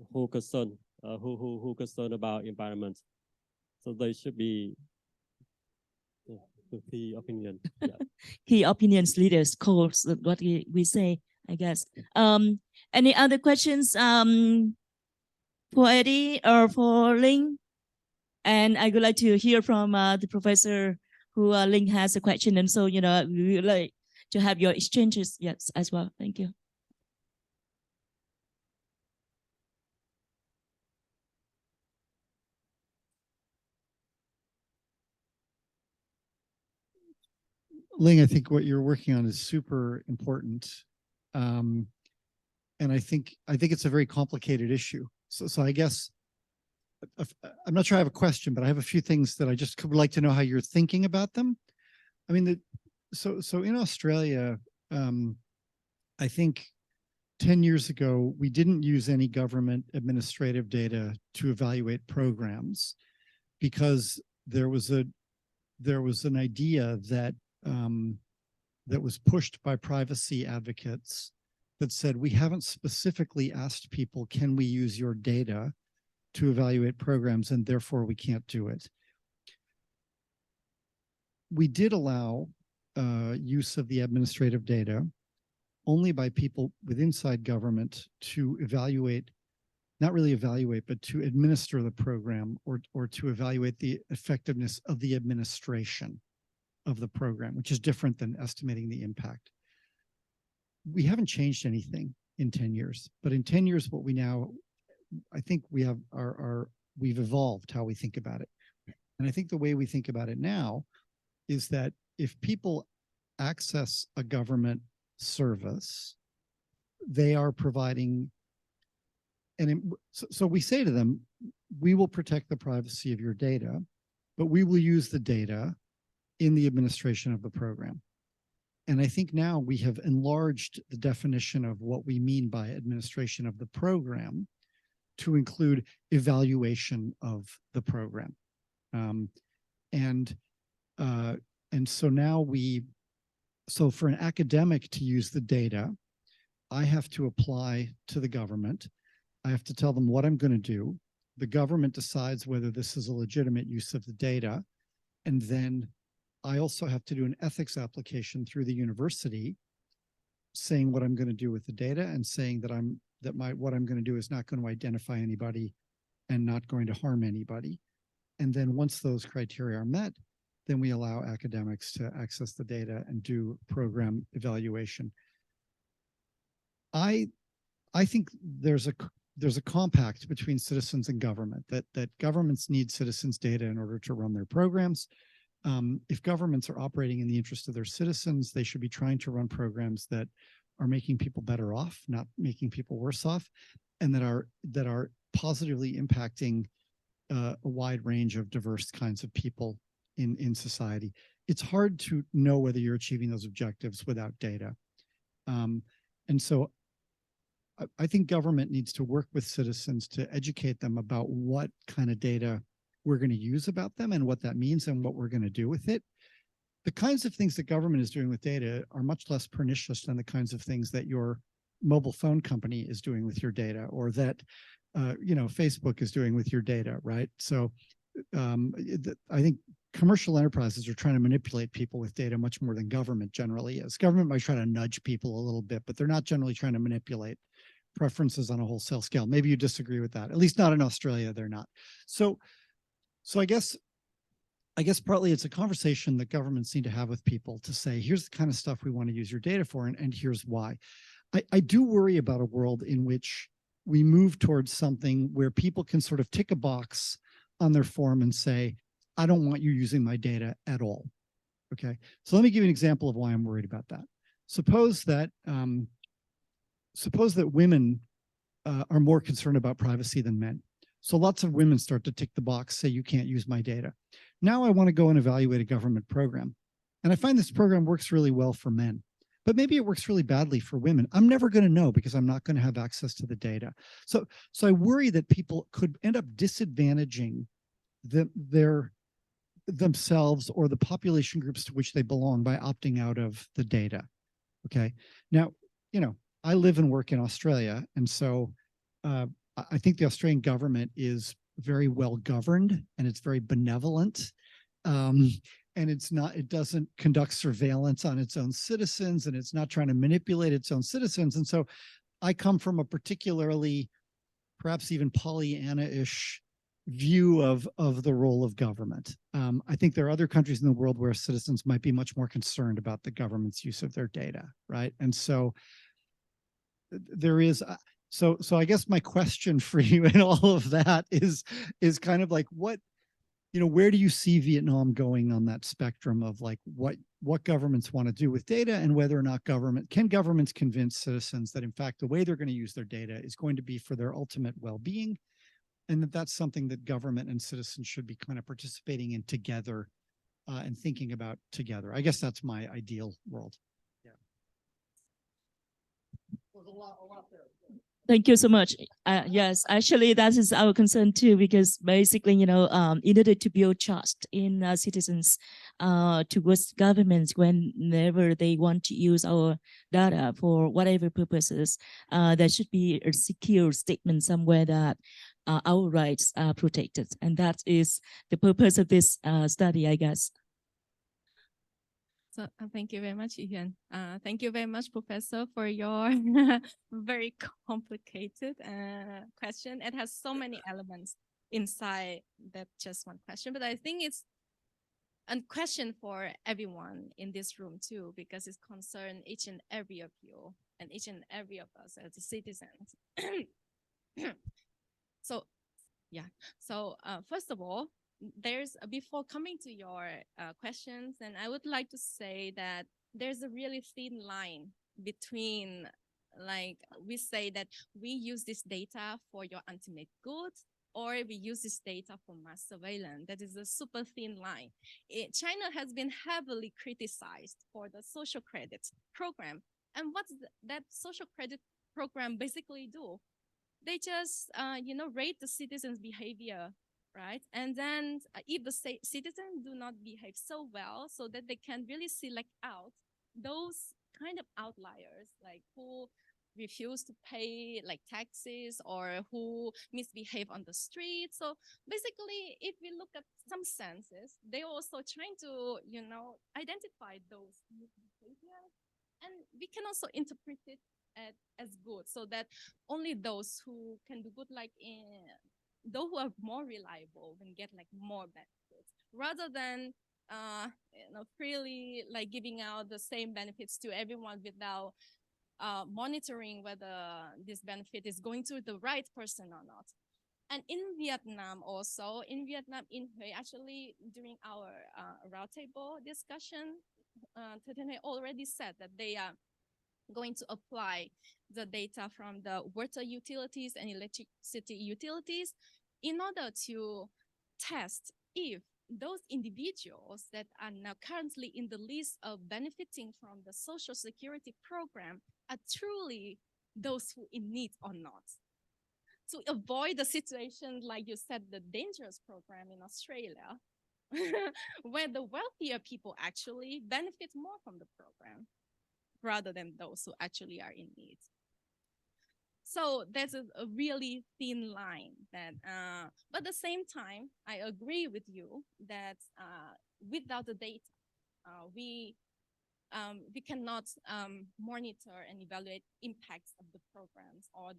who concern about environment. So they should be the key opinion. Yeah. Key opinions leaders, calls what we say, I guess. Any other questions for Eddie or for Ling? And I would like to hear from the professor who Ling has a question, and so we would like to have your exchanges, yes, as well. Thank you. Ling, I think what you're working on is super important, and I think it's a very complicated issue. So I guess I'm not sure I have a question, but I have a few things that I just would like to know how you're thinking about them. I mean, so in Australia, I think 10 years ago, we didn't use any government administrative data to evaluate programs because there was an idea that that was pushed by privacy advocates that said, we haven't specifically asked people, can we use your data to evaluate programs, and therefore we can't do it. We did allow use of the administrative data only by people with inside government to evaluate not really evaluate, but to administer the program or to evaluate the effectiveness of the administration of the program, which is different than estimating the impact. We haven't changed anything in 10 years, but in 10 years, what we now, I think we have we've evolved how we think about it. And I think the way we think about it now is that if people access a government service, they are providing, and so we say to them, we will protect the privacy of your data, but we will use the data in the administration of the program. And I think now we have enlarged the definition of what we mean by administration of the program to include evaluation of the program. And so now so for an academic to use the data, I have to apply to the government. I have to tell them what I'm going to do. The government decides whether this is a legitimate use of the data. And then I also have to do an ethics application through the university saying what I'm going to do with the data and saying that what I'm going to do is not going to identify anybody and not going to harm anybody. And then once those criteria are met, then we allow academics to access the data and do program evaluation. I think there's a compact between citizens and government that governments need citizens' data in order to run their programs. If governments are operating in the interest of their citizens, they should be trying to run programs that are making people better off, not making people worse off, and that are positively impacting a wide range of diverse kinds of people in society. It's hard to know whether you're achieving those objectives without data. And so I think government needs to work with citizens to educate them about what kind of data we're going to use about them and what that means and what we're going to do with it. The kinds of things that government is doing with data are much less pernicious than the kinds of things that your mobile phone company is doing with your data, or that Facebook is doing with your data, right? So I think commercial enterprises are trying to manipulate people with data much more than government generally is. Government might try to nudge people a little bit, but they're not generally trying to manipulate preferences on a wholesale scale. Maybe you disagree with that. At least not in Australia, they're not. So I guess partly it's a conversation that governments need to have with people to say, here's the kind of stuff we want to use your data for, and here's why. I do worry about a world in which we move towards something where people can sort of tick a box on their form and say, I don't want you using my data at all. Okay, so let me give you an example of why I'm worried about that. Suppose that women are more concerned about privacy than men. So lots of women start to tick the box, say you can't use my data. Now I want to go and evaluate a government program. And I find this program works really well for men, but maybe it works really badly for women. I'm never going to know because I'm not going to have access to the data. So I worry that people could end up disadvantaging themselves or the population groups to which they belong by opting out of the data. Okay. Now, I live and work in Australia. And so I think the Australian government is very well governed and it's very benevolent. And it doesn't conduct surveillance on its own citizens, and it's not trying to manipulate its own citizens. And so I come from a particularly, perhaps even Pollyanna-ish view of the role of government. I think there are other countries in the world where citizens might be much more concerned about the government's use of their data, right? And so there is, so I guess my question for you in all of that is kind of like, where do you see Vietnam going on that spectrum of like what governments want to do with data, and whether or not governments convince citizens that in fact the way they're going to use their data is going to be for their ultimate well-being, and that's something that government and citizens should be kind of participating in together and thinking about together. I guess that's my ideal world. Yeah. There's a lot there. Thank you so much. Yes, actually, that is our concern too, because basically, in order to build trust in citizens towards governments whenever they want to use our data for whatever purposes, there should be a secure statement somewhere that our rights are protected. And that is the purpose of this study, I guess. So thank you very much, Ian. Thank you very much, Professor, for your very complicated question. It has so many elements inside that just one question, but I think it's a question for everyone in this room too, because it's concerned each and every of you and each and every of us as citizens. So, yeah. So first of all, there's before coming to your questions, and I would like to say that there's a really thin line between, like, we say that we use this data for your ultimate good, or we use this data for mass surveillance. That is a super thin line. China has been heavily criticized for the social credit program. And what's that social credit program basically do? They just, rate the citizens' behavior, right? And then if the citizens do not behave so well, so that they can really select out those kind of outliers, like who refuse to pay like taxes or who misbehave on the street. So basically, if we look at some census, they also trying to, identify those misbehaviors. And we can also interpret it as good, so that only those who can do good, like those who are more reliable, can get like more benefits, rather than freely like giving out the same benefits to everyone without monitoring whether this benefit is going to the right person or not. And in Vietnam also, in Hue, actually during our roundtable discussion, Th already said that they are going to apply the data from the water utilities and electricity utilities in order to test if those individuals that are now currently in the list of benefiting from the social security program are truly those who in need or not. To avoid the situation, like you said, the dangerous program in Australia, where the wealthier people actually benefit more from the program rather than those who actually are in need. So there's a really thin line that, but at the same time, I agree with you that without the data, we cannot monitor and evaluate impacts of the programs, or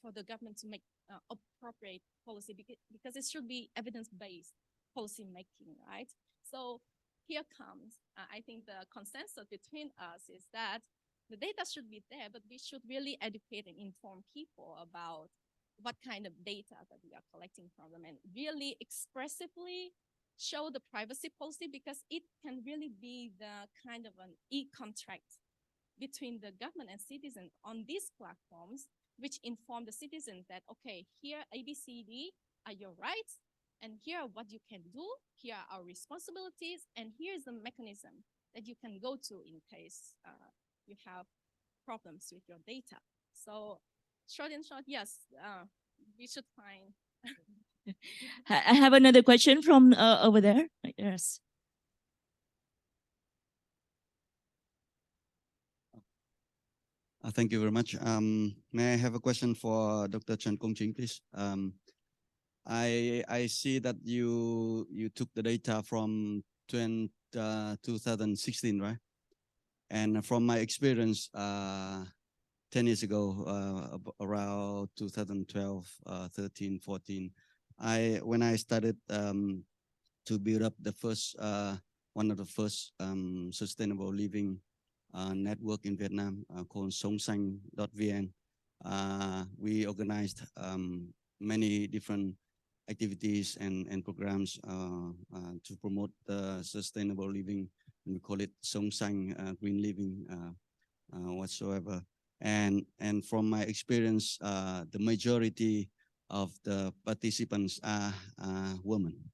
for the government to make appropriate policy, because it should be evidence-based policy making, right? So here comes, I think the consensus between us is that the data should be there, but we should really educate and inform people about what kind of data that we are collecting from them, and really expressively show the privacy policy, because it can really be the kind of an e-contract between the government and citizens on these platforms, which inform the citizens that, okay, here ABCD are your rights, and here are what you can do, here are our responsibilities, and here's the mechanism that you can go to in case you have problems with your data. So short and short, yes, we should find. I have another question from over there. Yes. Thank you very much. May I have a question for Dr. Chen Kongqing, please? I see that you took the data from 2016, right? And from my experience, 10 years ago, around 2012, 13, 14, when I started to build up the first, one of the first sustainable living network in Vietnam called SongSanh.vn. We organized many different activities and programs to promote the sustainable living. We call it SongSanh Green Living whatsoever. And from my experience, the majority of the participants are women.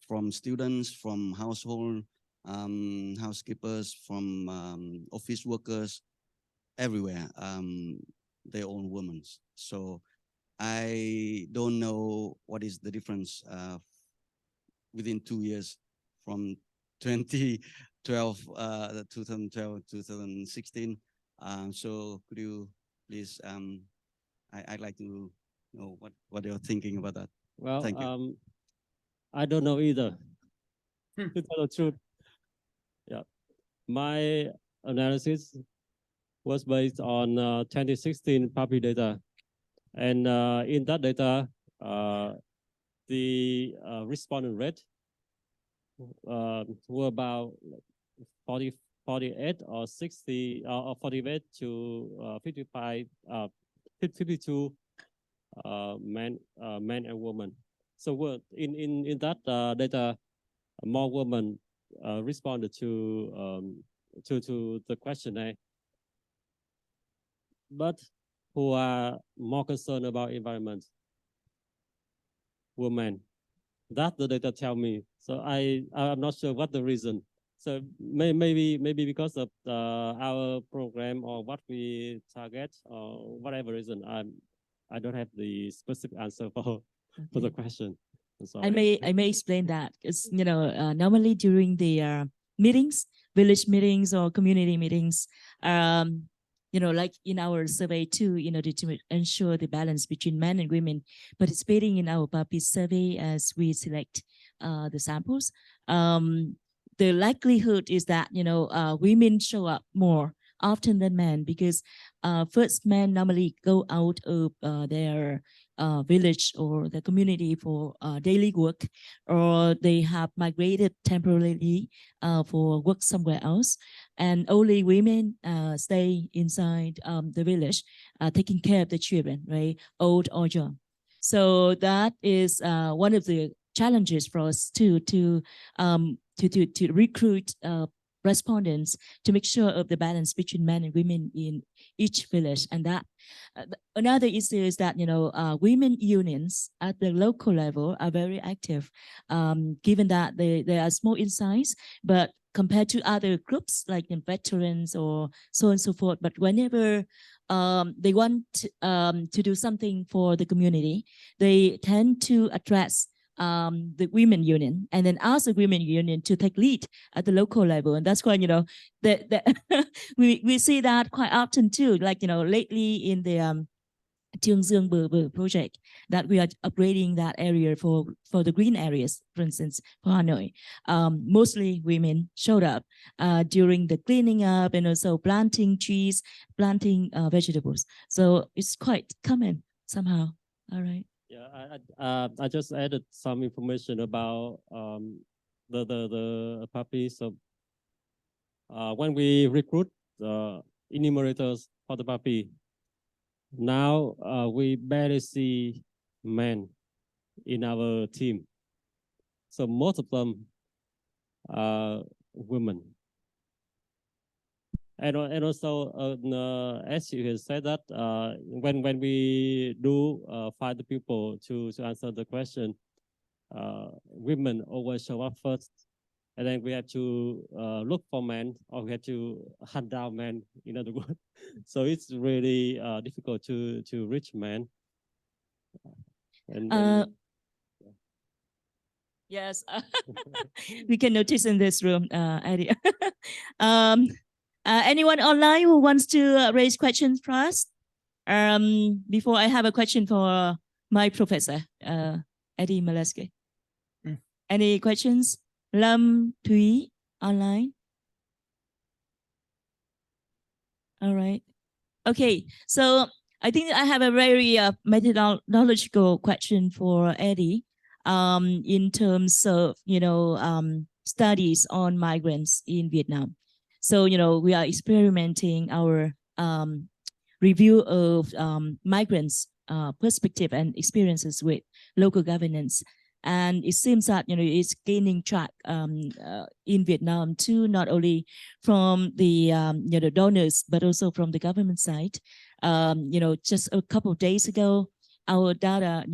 From students, from household, housekeepers, from office workers, everywhere, they own women. So I don't know what is the difference within 2 years from 2012, 2016. So could you please, I'd like to know what you're thinking about that. Well, Thank you. I don't know either, to tell the truth. My analysis was based on 2016 PAPI data. And in that data, the respondent rate were about 48 or 60 or 48 to 55, 52 men and women. So in that data, more women responded to the questionnaire, but who are more concerned about environment, women. That the data tell me. So I'm not sure what the reason. So maybe because of our program or what we target or whatever reason. I don't have the specific answer for the question. I'm sorry. I may explain that. It's normally during the meetings, village meetings or community meetings, like in our survey too, to ensure the balance between men and women participating in our PAPI survey as we select the samples. The likelihood is that women show up more often than men because first men normally go out of their village or the community for daily work, or they have migrated temporarily for work somewhere else, and only women stay inside the village taking care of the children, right, old or young. So that is one of the challenges for us too, to recruit respondents to make sure of the balance between men and women in each village. And that another issue is that women unions at the local level are very active, given that they are small in size, but compared to other groups like veterans or so on and so forth. But whenever they want to do something for the community, they tend to address the women union and then ask the women union to take lead at the local level. And that's why, we see that quite often too, like, lately in the Trường Dương Bờ Bờ project that we are upgrading that area for the green areas, for instance, for Hanoi. Mostly women showed up during the cleaning up and also planting trees, planting vegetables. So it's quite common somehow. All right. Yeah, I just added some information about the puppies. So when we recruit the enumerators for the puppy, now we barely see men in our team. So most of them are women. And also, as you have said that when we do find the people to answer the question, women always show up first, and then we have to look for men, or we have to hunt down men. In other words, so it's really difficult to reach men. And yes, we can notice in this room, Eddie. Anyone online who wants to raise questions for us? Before I have a question for my professor, Eddie Maleske. Any questions? Lam Thuy online? All right. Okay, so I think I have a very methodological question for Eddie in terms of, studies on migrants in Vietnam. So, we are experimenting our review of migrants' perspective and experiences with local governance. And it seems that, it's gaining track in Vietnam too, not only from the, the donors, but also from the government side. Just a couple of days ago, our data,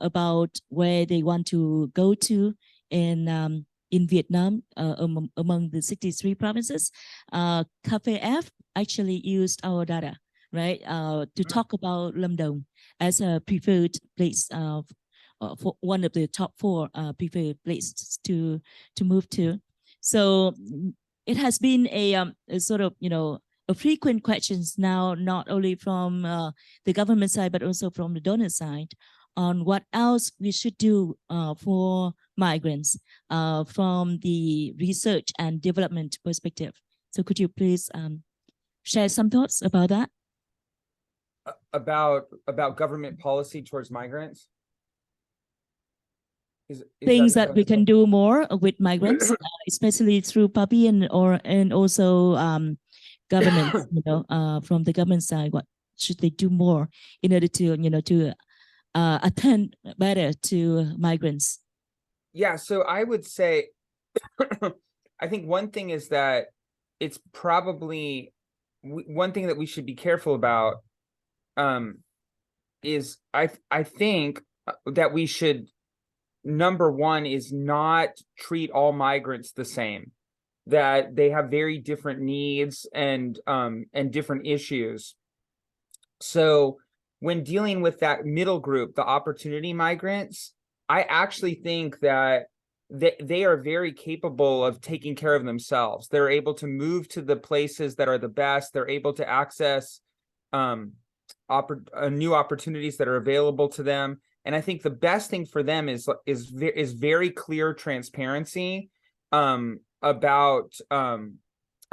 about where they want to go to in Vietnam, among the 63 provinces, Cafe F actually used our data, right, to talk about Lâm Đồng as a preferred place for one of the top 4 preferred places to move to. So it has been a sort of, a frequent questions now, not only from the government side, but also from the donor side, on what else we should do for migrants from the research and development perspective. So could you please share some thoughts about that? About government policy towards migrants? Is Things that that we can do more with migrants, especially through PAPI and also government, from the government side, what should they do more in order to attend better to migrants? Yeah, so I would say, I think one thing is that it's probably one thing that we should be careful about is I think that we should, number one, is not treat all migrants the same, that they have very different needs and different issues. So when dealing with that middle group, the opportunity migrants, I actually think that they are very capable of taking care of themselves. They're able to move to the places that are the best. They're able to access new opportunities that are available to them. And I think the best thing for them is very clear transparency about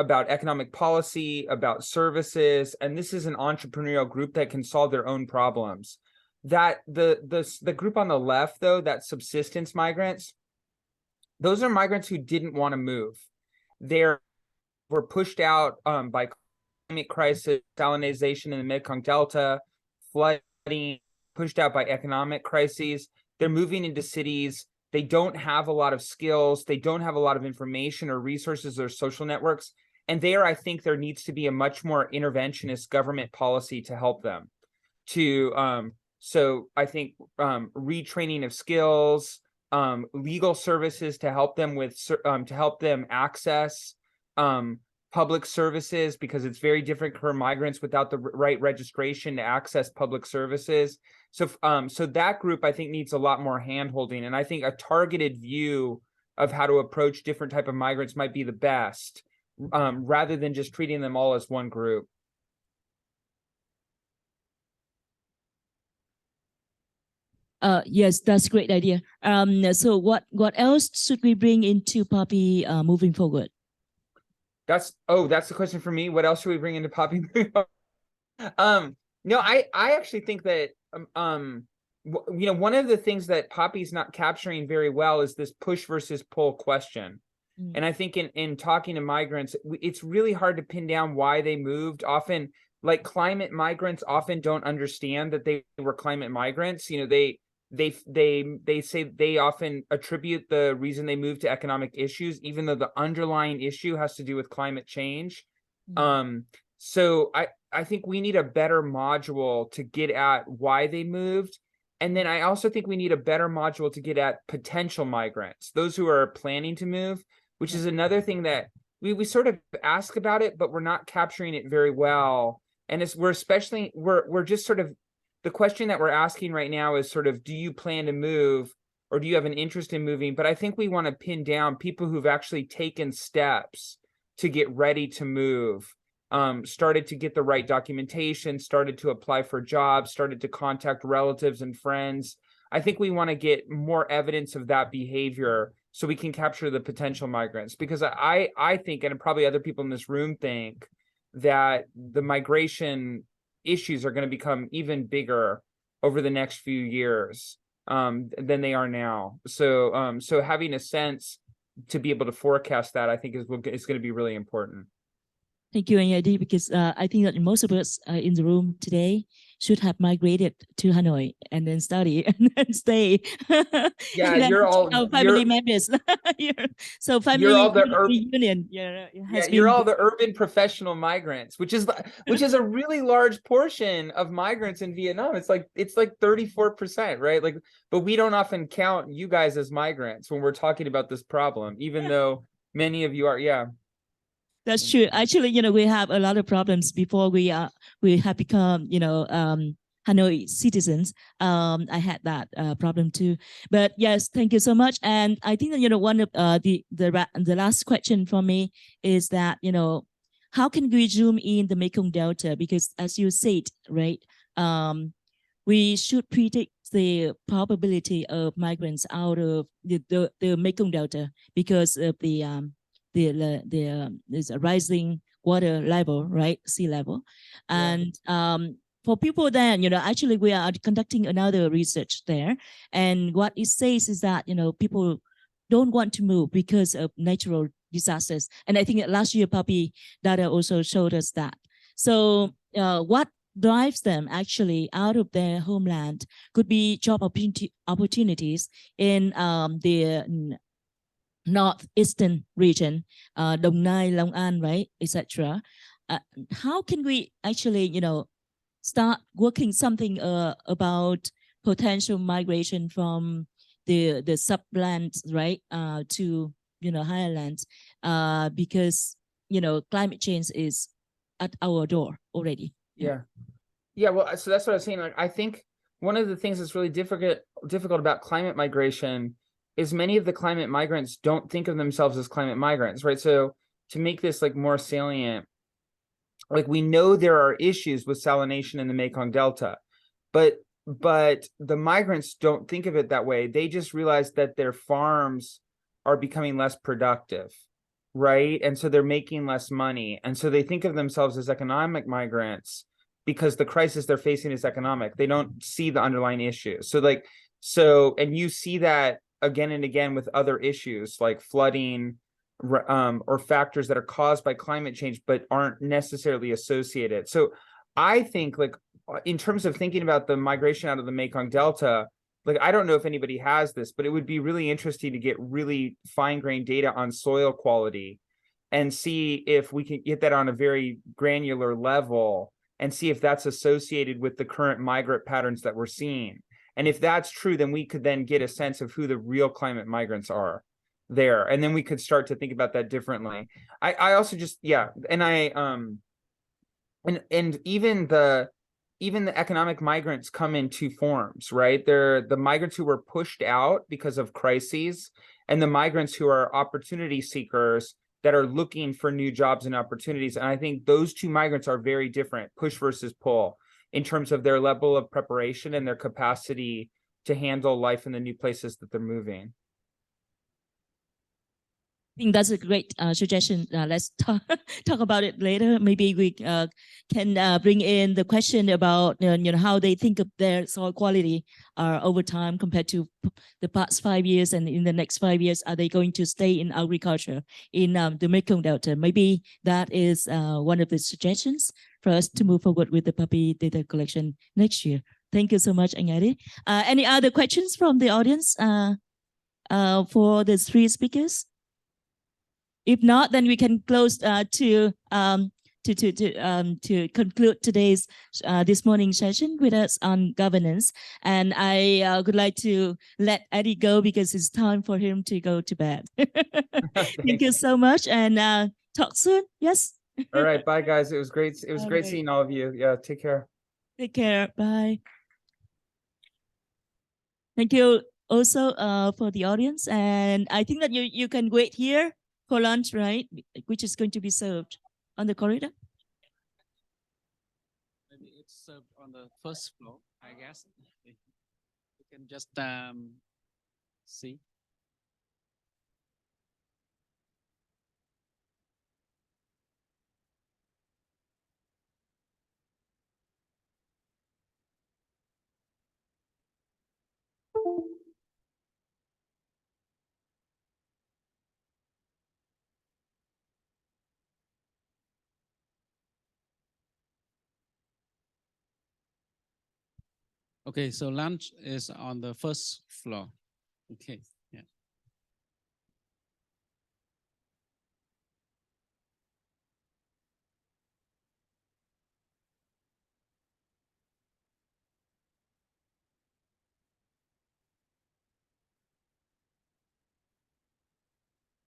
economic policy, about services, and this is an entrepreneurial group that can solve their own problems. That the group on the left, though, that subsistence migrants, those are migrants who didn't want to move. They were pushed out by climate crisis, salinization in the Mekong Delta, flooding, pushed out by economic crises. They're moving into cities. They don't have a lot of skills. They don't have a lot of information or resources or social networks. And there, I think there needs to be a much more interventionist government policy to help them. So I think retraining of skills, legal services to help them access public services, because it's very different for migrants without the right registration to access public services. So that group, I think, needs a lot more handholding, and I think a targeted view of how to approach different type of migrants might be the best, rather than just treating them all as one group. Yes, that's a great idea. So what else should we bring into PAPI moving forward? That's the question for me. What else should we bring into PAPI? No, I actually think that one of the things that PAPI is not capturing very well is this push versus pull question. And I think in talking to migrants, it's really hard to pin down why they moved. Often, like climate migrants often don't understand that they were climate migrants. They say they often attribute the reason they moved to economic issues, even though the underlying issue has to do with climate change. So I think we need a better module to get at why they moved. And then I also think we need a better module to get at potential migrants, those who are planning to move, which is another thing that we sort of ask about it, but we're not capturing it very well. And we're just sort of, the question that we're asking right now is sort of, do you plan to move, or do you have an interest in moving? But I think we want to pin down people who've actually taken steps to get ready to move, started to get the right documentation, started to apply for jobs, started to contact relatives and friends. I think we want to get more evidence of that behavior so we can capture the potential migrants, because I think, and probably other people in this room think, that the migration issues are going to become even bigger over the next few years than they are now. So having a sense to be able to forecast that, I think is going to be really important. Thank you, NID, because I think that most of us in the room today should have migrated to Hanoi and then study and then stay. Yeah, and you're all family members. So family reunion. You're all the urban professional migrants, which is a really large portion of migrants in Vietnam. It's like 34%, right? Like, but we don't often count you guys as migrants when we're talking about this problem, even though many of you are. Yeah. That's true. Actually, we have a lot of problems before we have become, Hanoi citizens. I had that problem too. But yes, thank you so much. And I think that one of the last question for me is that how can we zoom in the Mekong Delta? Because as you said, right, we should predict the probability of migrants out of the Mekong Delta because of there's a rising water level, right? Sea level. Yeah. And for people then, actually we are conducting another research there. And what it says is that, people don't want to move because of natural disasters. And I think that last year, Papi data also showed us that. So what drives them actually out of their homeland could be job opportunities in the northeastern region, Dong Nai, Long An, right, etc. How can we actually, start working something about potential migration from the sublands, right, to higher lands, because climate change is at our door already. Yeah. Yeah, well, so that's what I was saying. Like, I think one of the things that's really difficult about climate migration is many of the climate migrants don't think of themselves as climate migrants, right? So to make this like more salient, like we know there are issues with salination in the Mekong Delta, but the migrants don't think of it that way. They just realize that their farms are becoming less productive, right? And so they're making less money. And so they think of themselves as economic migrants because the crisis they're facing is economic. They don't see the underlying issues. And you see that again and again with other issues like flooding, or factors that are caused by climate change but aren't necessarily associated. So I think, like, in terms of thinking about the migration out of the Mekong Delta, like, I don't know if anybody has this, but it would be really interesting to get really fine-grained data on soil quality and see if we can get that on a very granular level and see if that's associated with the current migrant patterns that we're seeing. And if that's true, then we could then get a sense of who the real climate migrants are there. And then we could start to think about that differently. I also just, yeah. And and even the economic migrants come in two forms, right? They're the migrants who were pushed out because of crises, and the migrants who are opportunity seekers that are looking for new jobs and opportunities. And I think those two migrants are very different, push versus pull, in terms of their level of preparation and their capacity to handle life in the new places that they're moving. I think that's a great suggestion. Let's talk about it later. Maybe we can bring in the question about how they think of their soil quality over time compared to the past 5 years, and in the next 5 years, are they going to stay in agriculture in the Mekong Delta? Maybe that is one of the suggestions for us to move forward with the puppy data collection next year. Thank you so much, Anyari. Any other questions from the audience for the three speakers? If not, then we can close to conclude today's this morning session with us on governance. And I would like to let Eddie go because it's time for him to go to bed. Thank you so much, and talk soon. Yes. All right, bye guys. It was great. It was All great right. seeing all of you. Yeah, take care. Take care. Bye. Thank you also for the audience, and I think that you can wait here for lunch, right? Which is going to be served on the corridor. Maybe it's served on the first floor, I guess. You can just see. Okay, so lunch is on the first floor. Okay.